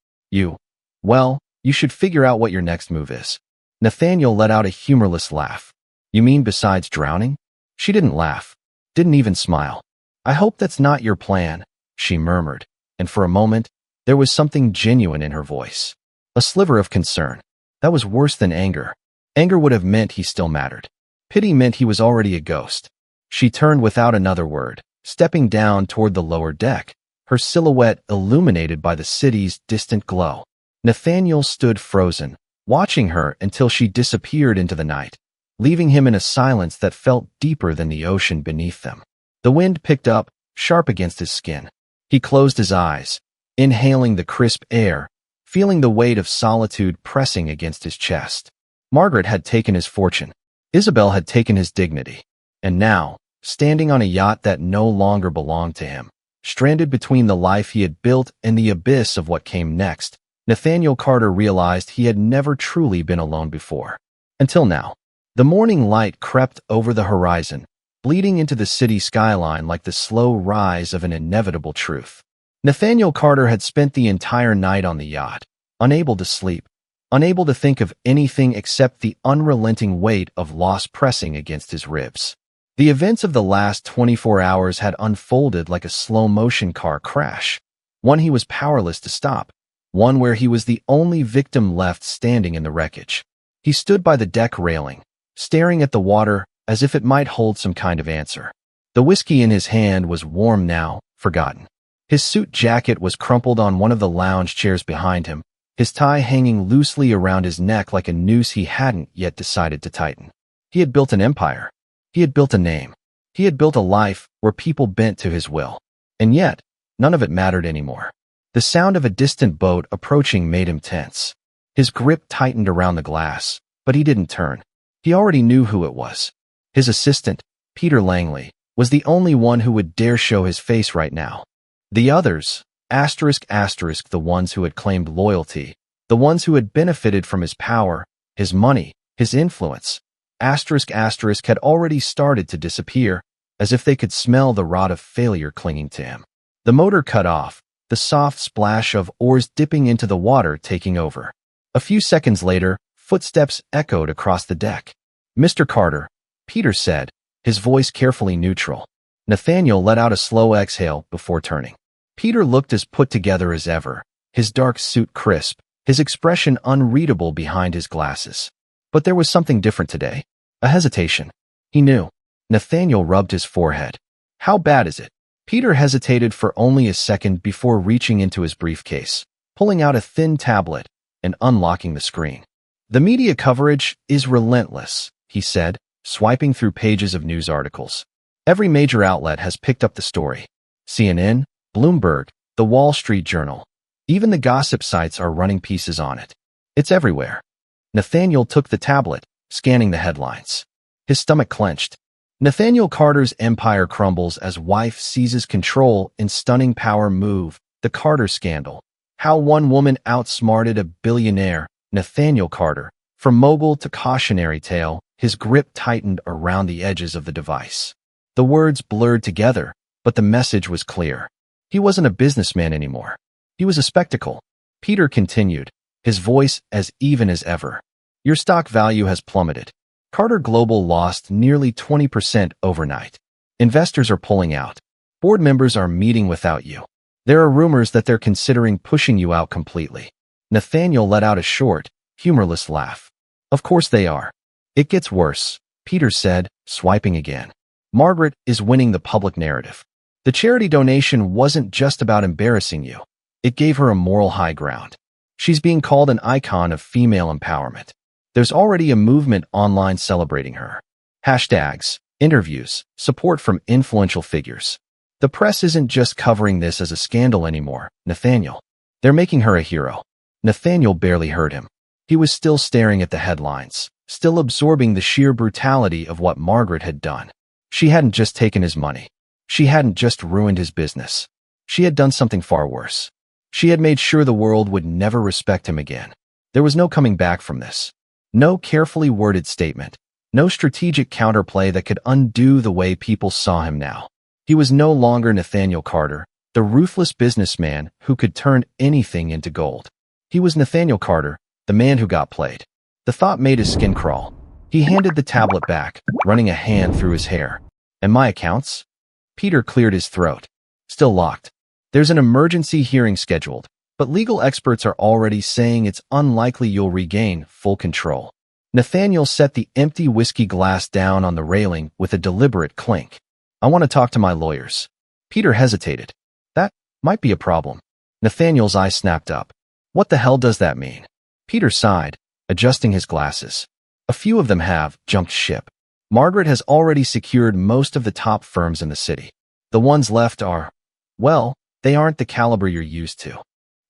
Well, you should figure out what your next move is. Nathaniel let out a humorless laugh. You mean besides drowning? She didn't laugh, didn't even smile. I hope that's not your plan, she murmured, and for a moment, there was something genuine in her voice. A sliver of concern. That was worse than anger. Anger would have meant he still mattered. Pity meant he was already a ghost. She turned without another word, stepping down toward the lower deck, her silhouette illuminated by the city's distant glow. Nathaniel stood frozen, watching her until she disappeared into the night, leaving him in a silence that felt deeper than the ocean beneath them. The wind picked up, sharp against his skin. He closed his eyes, inhaling the crisp air, feeling the weight of solitude pressing against his chest. Margaret had taken his fortune. Isabel had taken his dignity. And now, standing on a yacht that no longer belonged to him, stranded between the life he had built and the abyss of what came next, Nathaniel Carter realized he had never truly been alone before. Until now. The morning light crept over the horizon, bleeding into the city skyline like the slow rise of an inevitable truth. Nathaniel Carter had spent the entire night on the yacht, unable to sleep, unable to think of anything except the unrelenting weight of loss pressing against his ribs. The events of the last 24 hours had unfolded like a slow-motion car crash, one he was powerless to stop, one where he was the only victim left standing in the wreckage. He stood by the deck railing, staring at the water as if it might hold some kind of answer. The whiskey in his hand was warm now, forgotten. His suit jacket was crumpled on one of the lounge chairs behind him, his tie hanging loosely around his neck like a noose he hadn't yet decided to tighten. He had built an empire. He had built a name. He had built a life where people bent to his will. And yet, none of it mattered anymore. The sound of a distant boat approaching made him tense. His grip tightened around the glass, but he didn't turn. He already knew who it was. His assistant, Peter Langley, was the only one who would dare show his face right now. The others, the ones who had claimed loyalty, the ones who had benefited from his power, his money, his influence, had already started to disappear, as if they could smell the rot of failure clinging to him. The motor cut off, the soft splash of oars dipping into the water taking over. A few seconds later, footsteps echoed across the deck. Mr. Carter, Peter said, his voice carefully neutral. Nathaniel let out a slow exhale before turning. Peter looked as put together as ever, his dark suit crisp, his expression unreadable behind his glasses. But there was something different today. A hesitation. He knew. Nathaniel rubbed his forehead. How bad is it? Peter hesitated for only a second before reaching into his briefcase, pulling out a thin tablet, and unlocking the screen. The media coverage is relentless, he said, swiping through pages of news articles. Every major outlet has picked up the story. CNN, Bloomberg, The Wall Street Journal. Even the gossip sites are running pieces on it. It's everywhere. Nathaniel took the tablet, scanning the headlines. His stomach clenched. Nathaniel Carter's empire crumbles as wife seizes control in stunning power move, the Carter scandal. How one woman outsmarted a billionaire, Nathaniel Carter. From mogul to cautionary tale, his grip tightened around the edges of the device. The words blurred together, but the message was clear. He wasn't a businessman anymore. He was a spectacle. Peter continued, his voice as even as ever. Your stock value has plummeted. Carter Global lost nearly 20% overnight. Investors are pulling out. Board members are meeting without you. There are rumors that they're considering pushing you out completely. Nathaniel let out a short, humorless laugh. Of course they are. It gets worse, Peter said, swiping again. Margaret is winning the public narrative. The charity donation wasn't just about embarrassing you. It gave her a moral high ground. She's being called an icon of female empowerment. There's already a movement online celebrating her. Hashtags, interviews, support from influential figures. The press isn't just covering this as a scandal anymore, Nathaniel. They're making her a hero. Nathaniel barely heard him. He was still staring at the headlines, still absorbing the sheer brutality of what Margaret had done. She hadn't just taken his money. She hadn't just ruined his business. She had done something far worse. She had made sure the world would never respect him again. There was no coming back from this. No carefully worded statement. No strategic counterplay that could undo the way people saw him now. He was no longer Nathaniel Carter, the ruthless businessman who could turn anything into gold. He was Nathaniel Carter, the man who got played. The thought made his skin crawl. He handed the tablet back, running a hand through his hair. And my accounts? Peter cleared his throat. Still locked. There's an emergency hearing scheduled, but legal experts are already saying it's unlikely you'll regain full control. Nathaniel set the empty whiskey glass down on the railing with a deliberate clink. I want to talk to my lawyers. Peter hesitated. That might be a problem. Nathaniel's eyes snapped up. What the hell does that mean? Peter sighed, adjusting his glasses. A few of them have jumped ship. Margaret has already secured most of the top firms in the city. The ones left are, well, they aren't the caliber you're used to.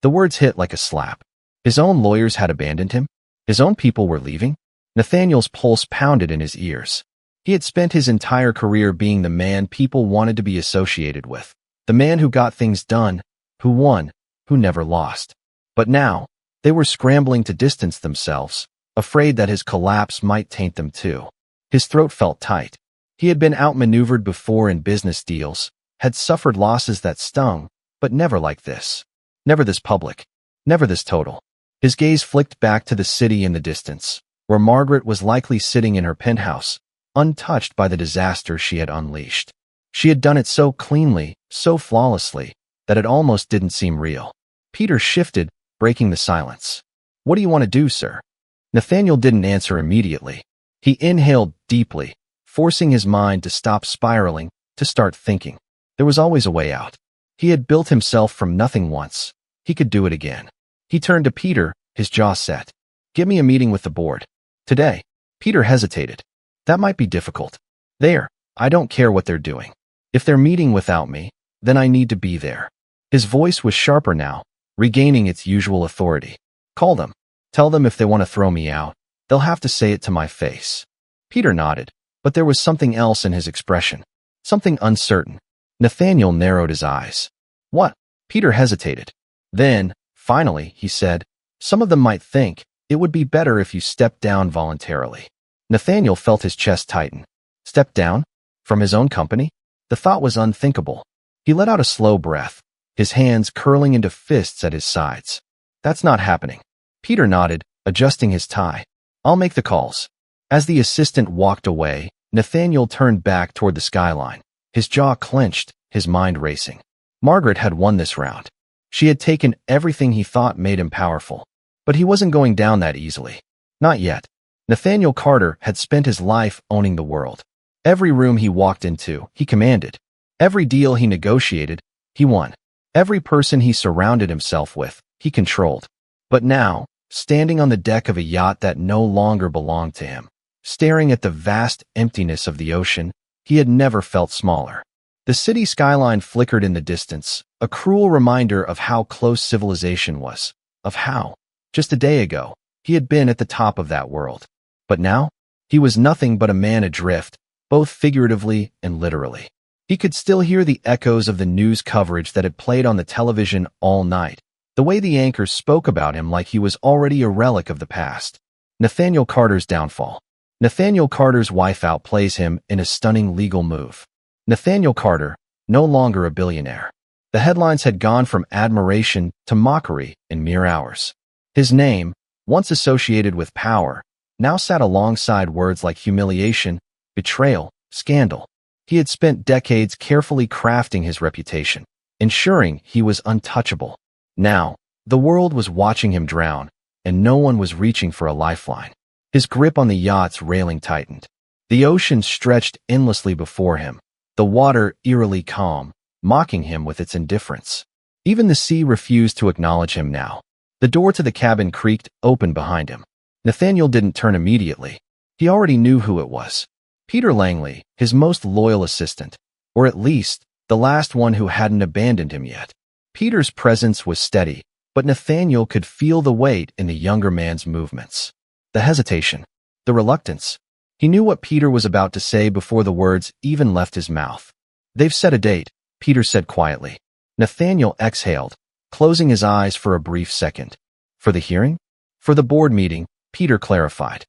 The words hit like a slap. His own lawyers had abandoned him. His own people were leaving. Nathaniel's pulse pounded in his ears. He had spent his entire career being the man people wanted to be associated with. The man who got things done, who won, who never lost. But now, they were scrambling to distance themselves, afraid that his collapse might taint them too. His throat felt tight. He had been outmaneuvered before in business deals, had suffered losses that stung, but never like this. Never this public. Never this total. His gaze flicked back to the city in the distance, where Margaret was likely sitting in her penthouse, untouched by the disaster she had unleashed. She had done it so cleanly, so flawlessly, that it almost didn't seem real. Peter shifted, breaking the silence. What do you want to do, sir? Nathaniel didn't answer immediately. He inhaled deeply, forcing his mind to stop spiraling, to start thinking. There was always a way out. He had built himself from nothing once. He could do it again. He turned to Peter, his jaw set. Give me a meeting with the board. Today. Peter hesitated. That might be difficult. I don't care what they're doing. If they're meeting without me, then I need to be there. His voice was sharper now, regaining its usual authority. Call them. Tell them if they want to throw me out, they'll have to say it to my face. Peter nodded, but there was something else in his expression. Something uncertain. Nathaniel narrowed his eyes. What? Peter hesitated. Then, finally, he said, some of them might think it would be better if you stepped down voluntarily. Nathaniel felt his chest tighten. Step down? From his own company? The thought was unthinkable. He let out a slow breath, his hands curling into fists at his sides. That's not happening. Peter nodded, adjusting his tie. I'll make the calls. As the assistant walked away, Nathaniel turned back toward the skyline, his jaw clenched, his mind racing. Margaret had won this round. She had taken everything he thought made him powerful. But he wasn't going down that easily. Not yet. Nathaniel Carter had spent his life owning the world. Every room he walked into, he commanded. Every deal he negotiated, he won. Every person he surrounded himself with, he controlled. But now, standing on the deck of a yacht that no longer belonged to him, staring at the vast emptiness of the ocean, he had never felt smaller. The city skyline flickered in the distance, a cruel reminder of how close civilization was, of how, just a day ago, he had been at the top of that world. But now, he was nothing but a man adrift, both figuratively and literally. He could still hear the echoes of the news coverage that had played on the television all night, the way the anchors spoke about him like he was already a relic of the past. Nathaniel Carter's downfall. Nathaniel Carter's wife outplays him in a stunning legal move. Nathaniel Carter, no longer a billionaire. The headlines had gone from admiration to mockery in mere hours. His name, once associated with power, now sat alongside words like humiliation, betrayal, scandal. He had spent decades carefully crafting his reputation, ensuring he was untouchable. Now, the world was watching him drown, and no one was reaching for a lifeline. His grip on the yacht's railing tightened. The ocean stretched endlessly before him, the water eerily calm, mocking him with its indifference. Even the sea refused to acknowledge him now. The door to the cabin creaked open behind him. Nathaniel didn't turn immediately. He already knew who it was. Peter Langley, his most loyal assistant, or at least, the last one who hadn't abandoned him yet. Peter's presence was steady, but Nathaniel could feel the weight in the younger man's movements. The hesitation, the reluctance. He knew what Peter was about to say before the words even left his mouth. "They've set a date," Peter said quietly. Nathaniel exhaled, closing his eyes for a brief second. "For the hearing?" "For the board meeting," Peter clarified.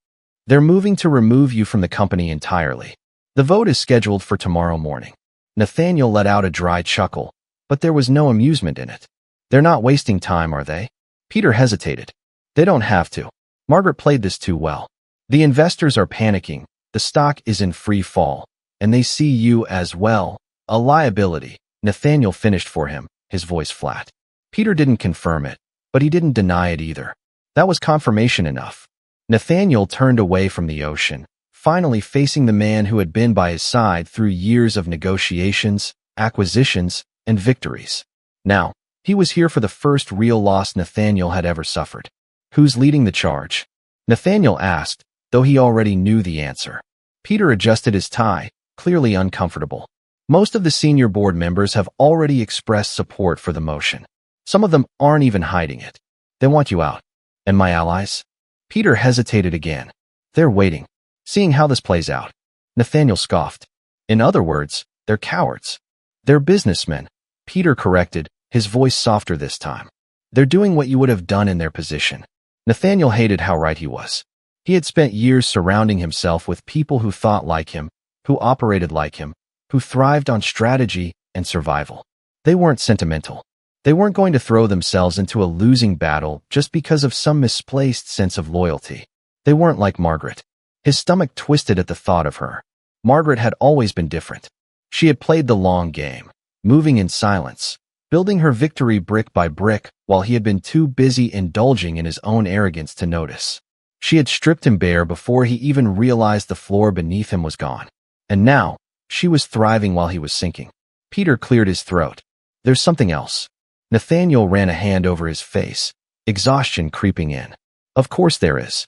"They're moving to remove you from the company entirely. The vote is scheduled for tomorrow morning." Nathaniel let out a dry chuckle, but there was no amusement in it. "They're not wasting time, are they?" Peter hesitated. "They don't have to. Margaret played this too well. The investors are panicking, the stock is in free fall, and they see you as, well, a liability." Nathaniel finished for him, his voice flat. Peter didn't confirm it, but he didn't deny it either. That was confirmation enough. Nathaniel turned away from the ocean, finally facing the man who had been by his side through years of negotiations, acquisitions, and victories. Now, he was here for the first real loss Nathaniel had ever suffered. "Who's leading the charge?" Nathaniel asked, though he already knew the answer. Peter adjusted his tie, clearly uncomfortable. "Most of the senior board members have already expressed support for the motion. Some of them aren't even hiding it. They want you out. And my allies?" Peter hesitated again. "They're waiting, seeing how this plays out." Nathaniel scoffed. "In other words, they're cowards." "They're businessmen," Peter corrected, his voice softer this time. "They're doing what you would have done in their position." Nathaniel hated how right he was. He had spent years surrounding himself with people who thought like him, who operated like him, who thrived on strategy and survival. They weren't sentimental. They weren't going to throw themselves into a losing battle just because of some misplaced sense of loyalty. They weren't like Margaret. His stomach twisted at the thought of her. Margaret had always been different. She had played the long game, moving in silence, building her victory brick by brick while he had been too busy indulging in his own arrogance to notice. She had stripped him bare before he even realized the floor beneath him was gone. And now, she was thriving while he was sinking. Peter cleared his throat. "There's something else." Nathaniel ran a hand over his face, exhaustion creeping in. "Of course there is."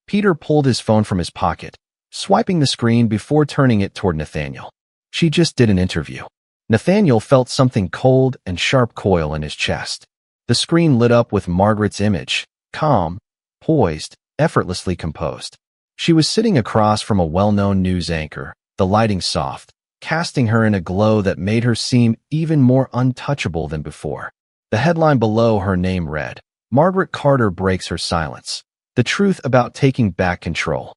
Peter pulled his phone from his pocket, swiping the screen before turning it toward Nathaniel. "She just did an interview." Nathaniel felt something cold and sharp coil in his chest. The screen lit up with Margaret's image, calm, poised, effortlessly composed. She was sitting across from a well-known news anchor, the lighting soft, casting her in a glow that made her seem even more untouchable than before. The headline below her name read, "Margaret Carter breaks her silence. The truth about taking back control."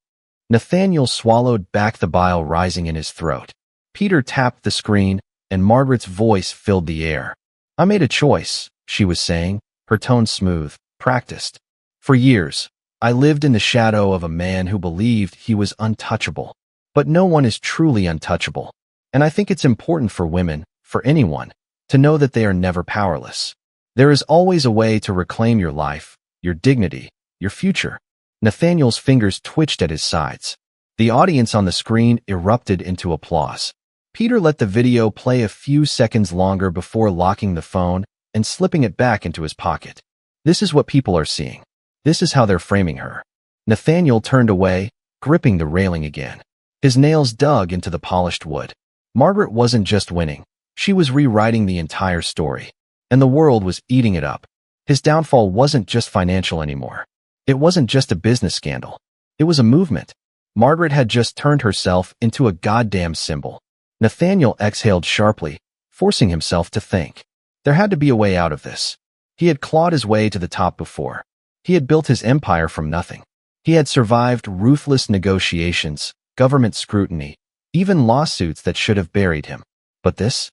Nathaniel swallowed back the bile rising in his throat. Peter tapped the screen, and Margaret's voice filled the air. "I made a choice," she was saying, her tone smooth, practiced. "For years, I lived in the shadow of a man who believed he was untouchable. But no one is truly untouchable. And I think it's important for women, for anyone, to know that they are never powerless. There is always a way to reclaim your life, your dignity, your future." Nathaniel's fingers twitched at his sides. The audience on the screen erupted into applause. Peter let the video play a few seconds longer before locking the phone and slipping it back into his pocket. This is what people are seeing. This is how they're framing her. Nathaniel turned away, gripping the railing again. His nails dug into the polished wood. Margaret wasn't just winning. She was rewriting the entire story. And the world was eating it up. His downfall wasn't just financial anymore. It wasn't just a business scandal. It was a movement. Margaret had just turned herself into a goddamn symbol. Nathaniel exhaled sharply, forcing himself to think. There had to be a way out of this. He had clawed his way to the top before. He had built his empire from nothing. He had survived ruthless negotiations, government scrutiny, even lawsuits that should have buried him. But this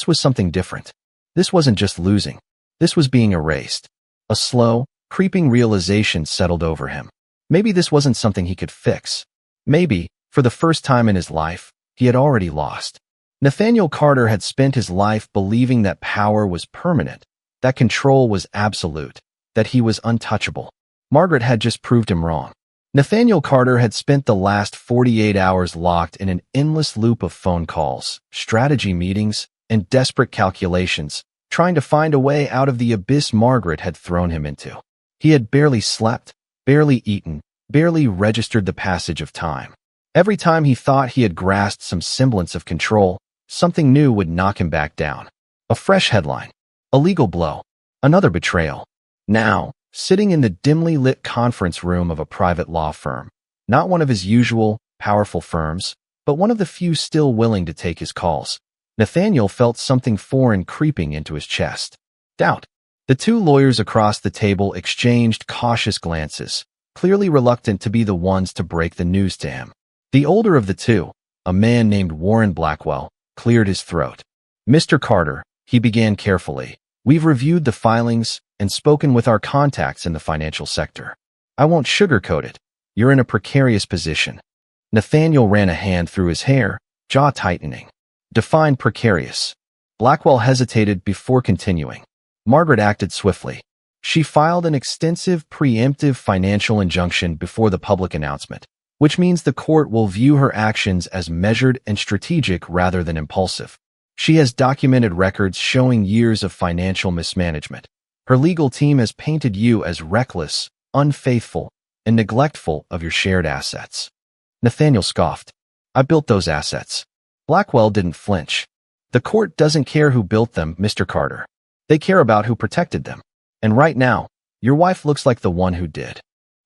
was something different. This wasn't just losing. This was being erased. A slow, creeping realization settled over him. Maybe this wasn't something he could fix. Maybe, for the first time in his life, he had already lost. Nathaniel Carter had spent his life believing that power was permanent, that control was absolute, that he was untouchable. Margaret had just proved him wrong. Nathaniel Carter had spent the last 48 hours locked in an endless loop of phone calls, strategy meetings, and desperate calculations, trying to find a way out of the abyss Margaret had thrown him into. He had barely slept, barely eaten, barely registered the passage of time. Every time he thought he had grasped some semblance of control, something new would knock him back down. A fresh headline, a legal blow, another betrayal. Now, sitting in the dimly lit conference room of a private law firm, not one of his usual, powerful firms, but one of the few still willing to take his calls, Nathaniel felt something foreign creeping into his chest. Doubt. The two lawyers across the table exchanged cautious glances, clearly reluctant to be the ones to break the news to him. The older of the two, a man named Warren Blackwell, cleared his throat. "Mr. Carter," he began carefully, "we've reviewed the filings and spoken with our contacts in the financial sector. I won't sugarcoat it. You're in a precarious position." Nathaniel ran a hand through his hair, jaw tightening. "Define precarious." Blackwell hesitated before continuing. Margaret acted swiftly. She filed an extensive preemptive financial injunction before the public announcement, which means the court will view her actions as measured and strategic rather than impulsive. She has documented records showing years of financial mismanagement. Her legal team has painted you as reckless, unfaithful, and neglectful of your shared assets. Nathaniel scoffed. "I built those assets." Blackwell didn't flinch. "The court doesn't care who built them, Mr. Carter. They care about who protected them. And right now, your wife looks like the one who did."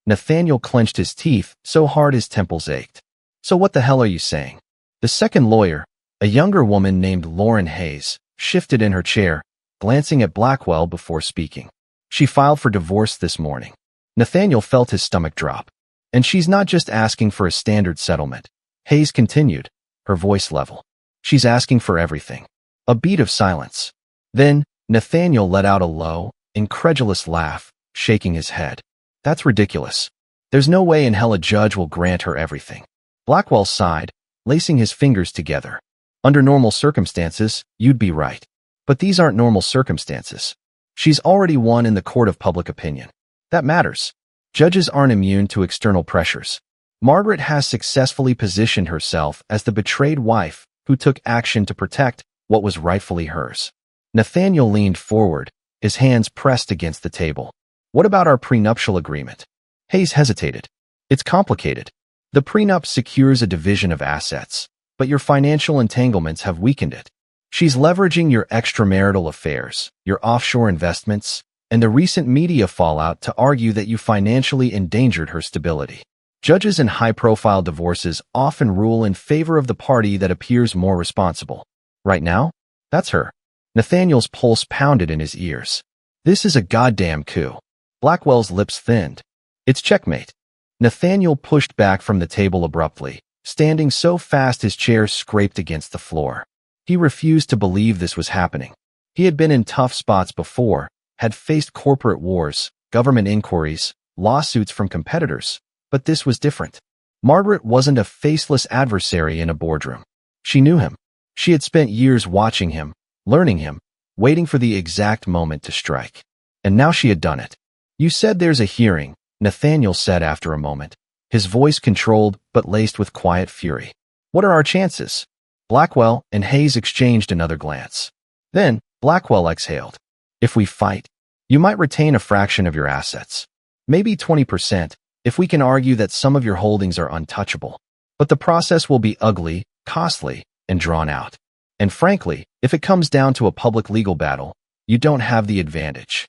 Nathaniel clenched his teeth so hard his temples ached. "So what the hell are you saying?" The second lawyer, a younger woman named Lauren Hayes, shifted in her chair, glancing at Blackwell before speaking. "She filed for divorce this morning." Nathaniel felt his stomach drop. "And she's not just asking for a standard settlement," Hayes continued, her voice level. "She's asking for everything." A beat of silence. Then, Nathaniel let out a low, incredulous laugh, shaking his head. "That's ridiculous. There's no way in hell a judge will grant her everything." Blackwell sighed, lacing his fingers together. "Under normal circumstances, you'd be right. But these aren't normal circumstances. She's already won in the court of public opinion. That matters. Judges aren't immune to external pressures. Margaret has successfully positioned herself as the betrayed wife who took action to protect what was rightfully hers." Nathaniel leaned forward, his hands pressed against the table. "What about our prenuptial agreement?" Hayes hesitated. "It's complicated. The prenup secures a division of assets, but your financial entanglements have weakened it. She's leveraging your extramarital affairs, your offshore investments, and the recent media fallout to argue that you financially endangered her stability. Judges in high-profile divorces often rule in favor of the party that appears more responsible. Right now, that's her." Nathaniel's pulse pounded in his ears. "This is a goddamn coup." Blackwell's lips thinned. "It's checkmate." Nathaniel pushed back from the table abruptly, standing so fast his chair scraped against the floor. He refused to believe this was happening. He had been in tough spots before, had faced corporate wars, government inquiries, lawsuits from competitors, but this was different. Margaret wasn't a faceless adversary in a boardroom. She knew him. She had spent years watching him, learning him, waiting for the exact moment to strike. And now she had done it. "You said there's a hearing," Nathaniel said after a moment, his voice controlled but laced with quiet fury. "What are our chances?" Blackwell and Hayes exchanged another glance. Then, Blackwell exhaled. "If we fight, you might retain a fraction of your assets. Maybe 20%, if we can argue that some of your holdings are untouchable. But the process will be ugly, costly, and drawn out. And frankly, if it comes down to a public legal battle, you don't have the advantage."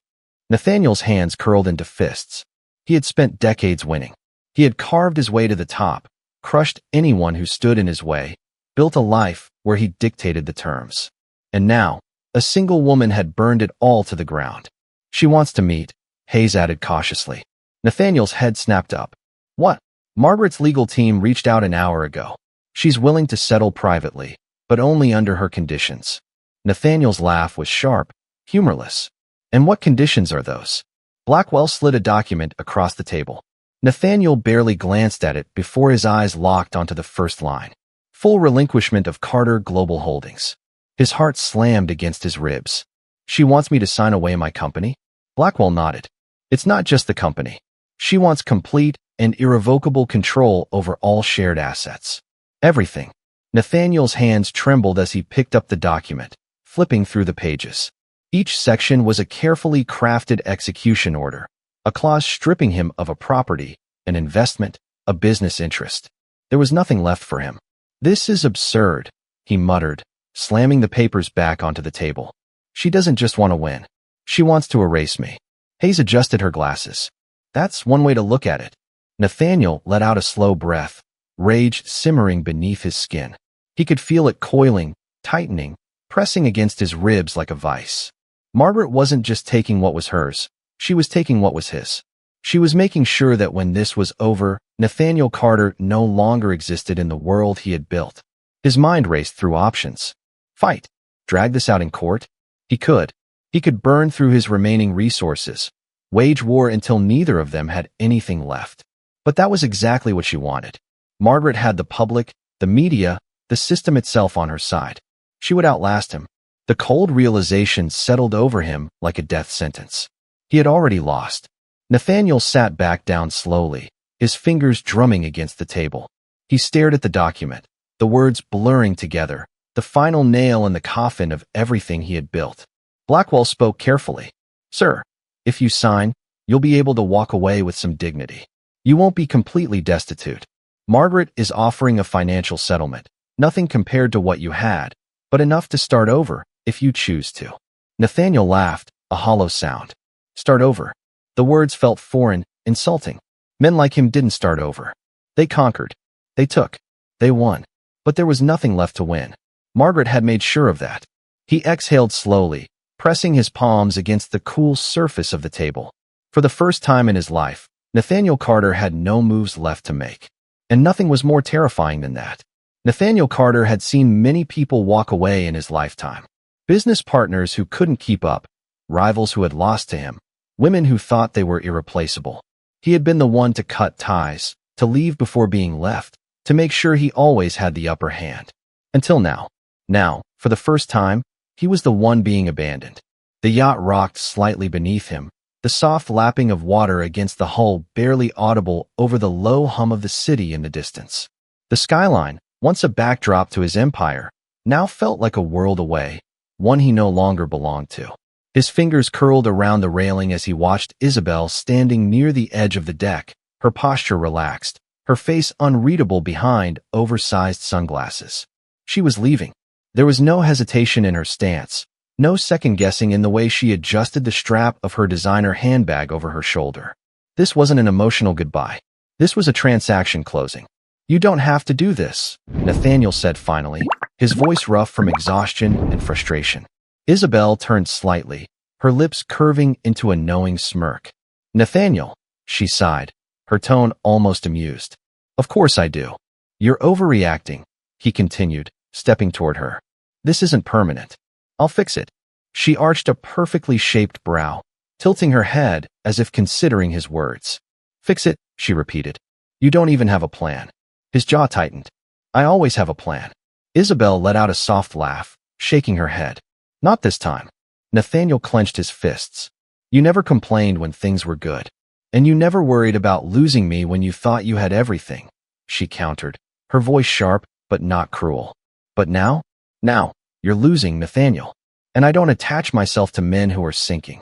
Nathaniel's hands curled into fists. He had spent decades winning. He had carved his way to the top, crushed anyone who stood in his way, built a life where he dictated the terms. And now, a single woman had burned it all to the ground. "She wants to meet," Hayes added cautiously. Nathaniel's head snapped up. "What?" "Margaret's legal team reached out an hour ago. She's willing to settle privately, but only under her conditions." Nathaniel's laugh was sharp, humorless. "And what conditions are those?" Blackwell slid a document across the table. Nathaniel barely glanced at it before his eyes locked onto the first line. "Full relinquishment of Carter Global Holdings." His heart slammed against his ribs. "She wants me to sign away my company?" Blackwell nodded. "It's not just the company. She wants complete and irrevocable control over all shared assets. Everything. Nathaniel's hands trembled as he picked up the document, flipping through the pages. Each section was a carefully crafted execution order, a clause stripping him of a property, an investment, a business interest. There was nothing left for him. "This is absurd," he muttered, slamming the papers back onto the table. "She doesn't just want to win. She wants to erase me." Hayes adjusted her glasses. "That's one way to look at it." Nathaniel let out a slow breath, rage simmering beneath his skin. He could feel it coiling, tightening, pressing against his ribs like a vice. Margaret wasn't just taking what was hers, she was taking what was his. She was making sure that when this was over, Nathaniel Carter no longer existed in the world he had built. His mind raced through options. Fight. Drag this out in court? He could. He could burn through his remaining resources, wage war until neither of them had anything left. But that was exactly what she wanted. Margaret had the public, the media, the system itself on her side. She would outlast him. The cold realization settled over him like a death sentence. He had already lost. Nathaniel sat back down slowly, his fingers drumming against the table. He stared at the document, the words blurring together, the final nail in the coffin of everything he had built. Blackwell spoke carefully. "Sir, if you sign, you'll be able to walk away with some dignity. You won't be completely destitute. Margaret is offering a financial settlement, nothing compared to what you had, but enough to start over if you choose to." Nathaniel laughed, a hollow sound. Start over. The words felt foreign, insulting. Men like him didn't start over. They conquered. They took. They won. But there was nothing left to win. Margaret had made sure of that. He exhaled slowly, pressing his palms against the cool surface of the table. For the first time in his life, Nathaniel Carter had no moves left to make. And nothing was more terrifying than that. Nathaniel Carter had seen many people walk away in his lifetime. Business partners who couldn't keep up, rivals who had lost to him, women who thought they were irreplaceable. He had been the one to cut ties, to leave before being left, to make sure he always had the upper hand. Until now. Now, for the first time, he was the one being abandoned. The yacht rocked slightly beneath him, the soft lapping of water against the hull barely audible over the low hum of the city in the distance. The skyline, once a backdrop to his empire, now felt like a world away, one he no longer belonged to. His fingers curled around the railing as he watched Isabel standing near the edge of the deck, her posture relaxed, her face unreadable behind oversized sunglasses. She was leaving. There was no hesitation in her stance, no second-guessing in the way she adjusted the strap of her designer handbag over her shoulder. This wasn't an emotional goodbye. This was a transaction closing. "You don't have to do this," Nathaniel said finally, his voice rough from exhaustion and frustration. Isabel turned slightly, her lips curving into a knowing smirk. "Nathaniel," she sighed, her tone almost amused. "Of course I do. You're overreacting," he continued, stepping toward her. "This isn't permanent. I'll fix it." She arched a perfectly shaped brow, tilting her head as if considering his words. "Fix it," she repeated. "You don't even have a plan." His jaw tightened. "I always have a plan." Isabel let out a soft laugh, shaking her head. "Not this time." Nathaniel clenched his fists. "You never complained when things were good. And you never worried about losing me when you thought you had everything," she countered, her voice sharp but not cruel. "But now? Now, you're losing, Nathaniel. And I don't attach myself to men who are sinking."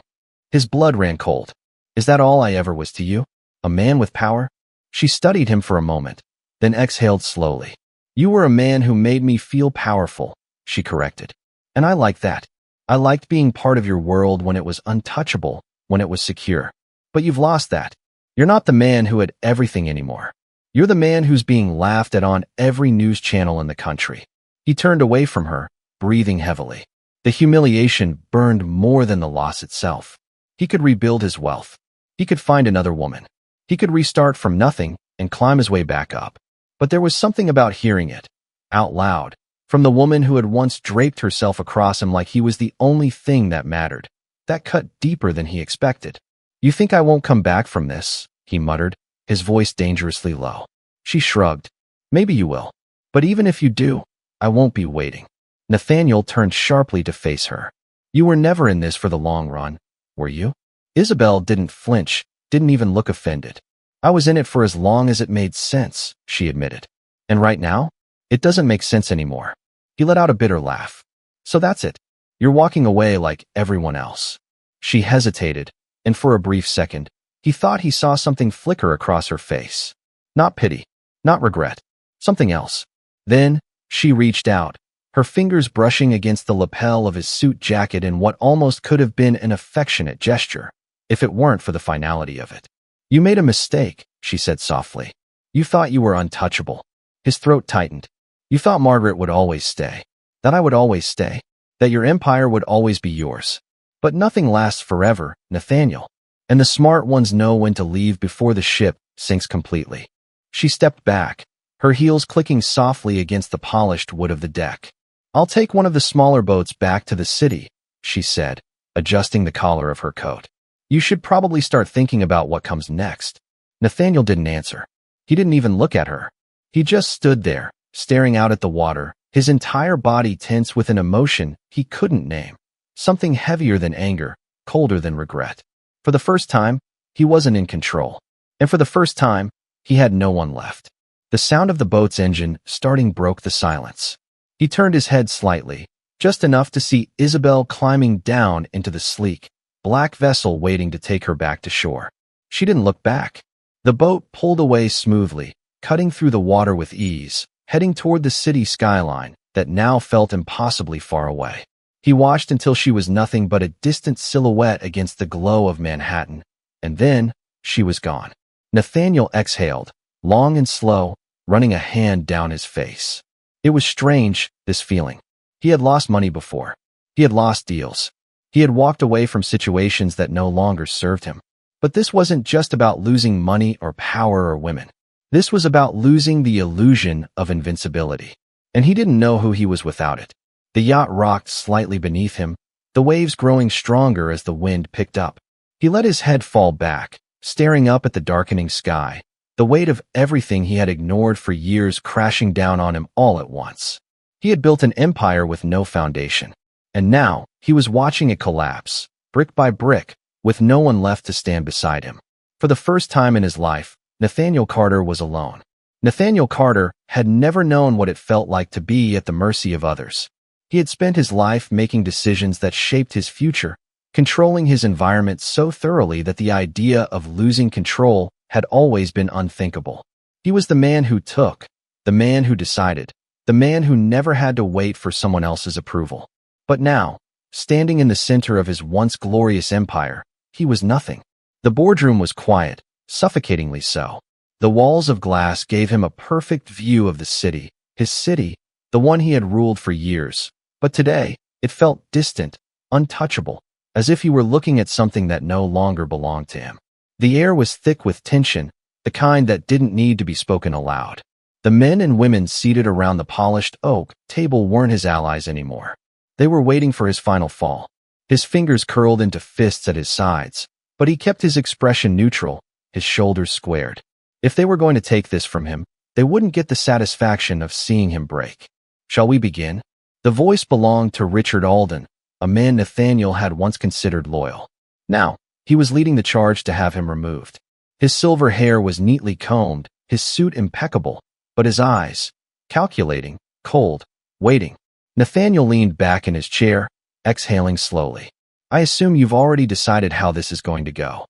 His blood ran cold. "Is that all I ever was to you? A man with power?" She studied him for a moment, then exhaled slowly. "You were a man who made me feel powerful," she corrected. "And I liked that. I liked being part of your world when it was untouchable, when it was secure. But you've lost that. You're not the man who had everything anymore. You're the man who's being laughed at on every news channel in the country." He turned away from her, breathing heavily. The humiliation burned more than the loss itself. He could rebuild his wealth. He could find another woman. He could restart from nothing and climb his way back up. But there was something about hearing it, out loud, from the woman who had once draped herself across him like he was the only thing that mattered, that cut deeper than he expected. "You think I won't come back from this?" he muttered, his voice dangerously low. She shrugged. "Maybe you will. But even if you do, I won't be waiting." Nathaniel turned sharply to face her. "You were never in this for the long run, were you?" Isabel didn't flinch, didn't even look offended. I was in it for as long as it made sense, she admitted. And right now, it doesn't make sense anymore. He let out a bitter laugh. So that's it. You're walking away like everyone else. She hesitated, and for a brief second, he thought he saw something flicker across her face. Not pity, not regret, something else. Then, she reached out, her fingers brushing against the lapel of his suit jacket in what almost could have been an affectionate gesture, if it weren't for the finality of it. You made a mistake, she said softly. You thought you were untouchable. His throat tightened. You thought Margaret would always stay. That I would always stay. That your empire would always be yours. But nothing lasts forever, Nathaniel. And the smart ones know when to leave before the ship sinks completely. She stepped back, her heels clicking softly against the polished wood of the deck. I'll take one of the smaller boats back to the city, she said, adjusting the collar of her coat. You should probably start thinking about what comes next. Nathaniel didn't answer. He didn't even look at her. He just stood there, staring out at the water, his entire body tense with an emotion he couldn't name. Something heavier than anger, colder than regret. For the first time, he wasn't in control. And for the first time, he had no one left. The sound of the boat's engine starting broke the silence. He turned his head slightly, just enough to see Isabel climbing down into the sleek, black vessel waiting to take her back to shore. She didn't look back. The boat pulled away smoothly, cutting through the water with ease, heading toward the city skyline that now felt impossibly far away. He watched until she was nothing but a distant silhouette against the glow of Manhattan, and then she was gone. Nathaniel exhaled, long and slow, running a hand down his face. It was strange, this feeling. He had lost money before. He had lost deals. He had walked away from situations that no longer served him. But this wasn't just about losing money or power or women. This was about losing the illusion of invincibility. And he didn't know who he was without it. The yacht rocked slightly beneath him, the waves growing stronger as the wind picked up. He let his head fall back, staring up at the darkening sky, the weight of everything he had ignored for years crashing down on him all at once. He had built an empire with no foundation. And now, he was watching it collapse, brick by brick, with no one left to stand beside him. For the first time in his life, Nathaniel Carter was alone. Nathaniel Carter had never known what it felt like to be at the mercy of others. He had spent his life making decisions that shaped his future, controlling his environment so thoroughly that the idea of losing control had always been unthinkable. He was the man who took, the man who decided, the man who never had to wait for someone else's approval. But now, standing in the center of his once glorious empire, he was nothing. The boardroom was quiet, suffocatingly so. The walls of glass gave him a perfect view of the city, his city, the one he had ruled for years. But today, it felt distant, untouchable, as if he were looking at something that no longer belonged to him. The air was thick with tension, the kind that didn't need to be spoken aloud. The men and women seated around the polished oak table weren't his allies anymore. They were waiting for his final fall. His fingers curled into fists at his sides, but he kept his expression neutral, his shoulders squared. If they were going to take this from him, they wouldn't get the satisfaction of seeing him break. Shall we begin? The voice belonged to Richard Alden, a man Nathaniel had once considered loyal. Now, he was leading the charge to have him removed. His silver hair was neatly combed, his suit impeccable, but his eyes, calculating, cold, waiting. Nathaniel leaned back in his chair, exhaling slowly. I assume you've already decided how this is going to go.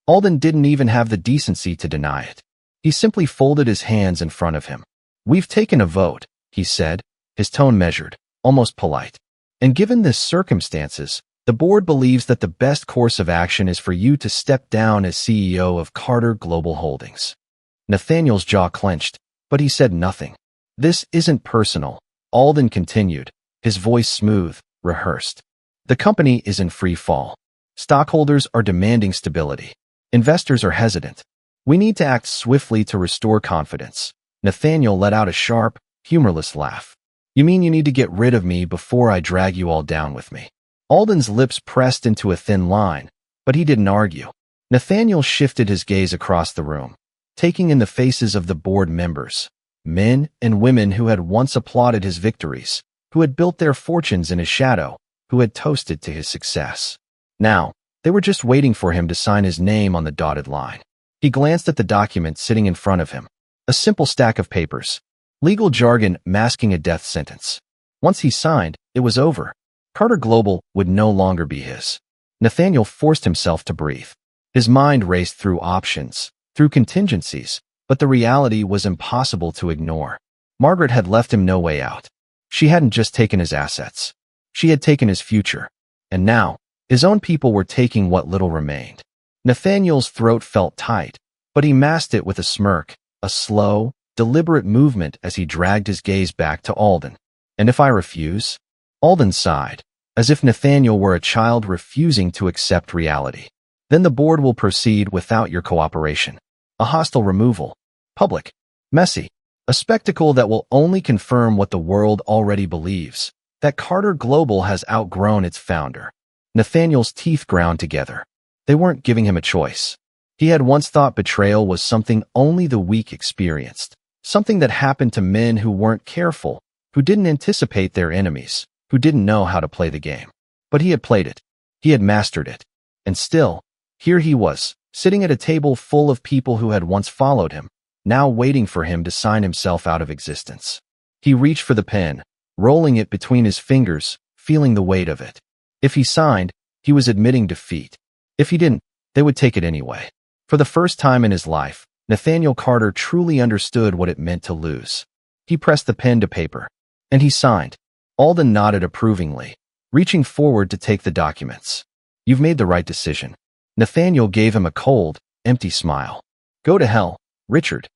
Alden didn't even have the decency to deny it. He simply folded his hands in front of him. We've taken a vote, he said, his tone measured, almost polite. And given the circumstances, the board believes that the best course of action is for you to step down as CEO of Carter Global Holdings. Nathaniel's jaw clenched, but he said nothing. This isn't personal, Alden continued, his voice smooth, rehearsed. The company is in free fall. Stockholders are demanding stability. Investors are hesitant. We need to act swiftly to restore confidence. Nathaniel let out a sharp, humorless laugh. You mean you need to get rid of me before I drag you all down with me? Alden's lips pressed into a thin line, but he didn't argue. Nathaniel shifted his gaze across the room, taking in the faces of the board members, men and women who had once applauded his victories, who had built their fortunes in his shadow, who had toasted to his success. Now, they were just waiting for him to sign his name on the dotted line. He glanced at the document sitting in front of him. A simple stack of papers. Legal jargon masking a death sentence. Once he signed, it was over. Carter Global would no longer be his. Nathaniel forced himself to breathe. His mind raced through options, through contingencies, but the reality was impossible to ignore. Margaret had left him no way out. She hadn't just taken his assets. She had taken his future. And now, his own people were taking what little remained. Nathaniel's throat felt tight, but he masked it with a smirk, a slow, deliberate movement as he dragged his gaze back to Alden. And if I refuse? Alden sighed, as if Nathaniel were a child refusing to accept reality. Then the board will proceed without your cooperation. A hostile removal. Public. Messy. A spectacle that will only confirm what the world already believes, that Carter Global has outgrown its founder. Nathaniel's teeth ground together. They weren't giving him a choice. He had once thought betrayal was something only the weak experienced, something that happened to men who weren't careful, who didn't anticipate their enemies, who didn't know how to play the game. But he had played it. He had mastered it. And still, here he was, sitting at a table full of people who had once followed him, now waiting for him to sign himself out of existence. He reached for the pen, rolling it between his fingers, feeling the weight of it. If he signed, he was admitting defeat. If he didn't, they would take it anyway. For the first time in his life, Nathaniel Carter truly understood what it meant to lose. He pressed the pen to paper, and he signed. Alden nodded approvingly, reaching forward to take the documents. You've made the right decision. Nathaniel gave him a cold, empty smile. Go to hell, Richard.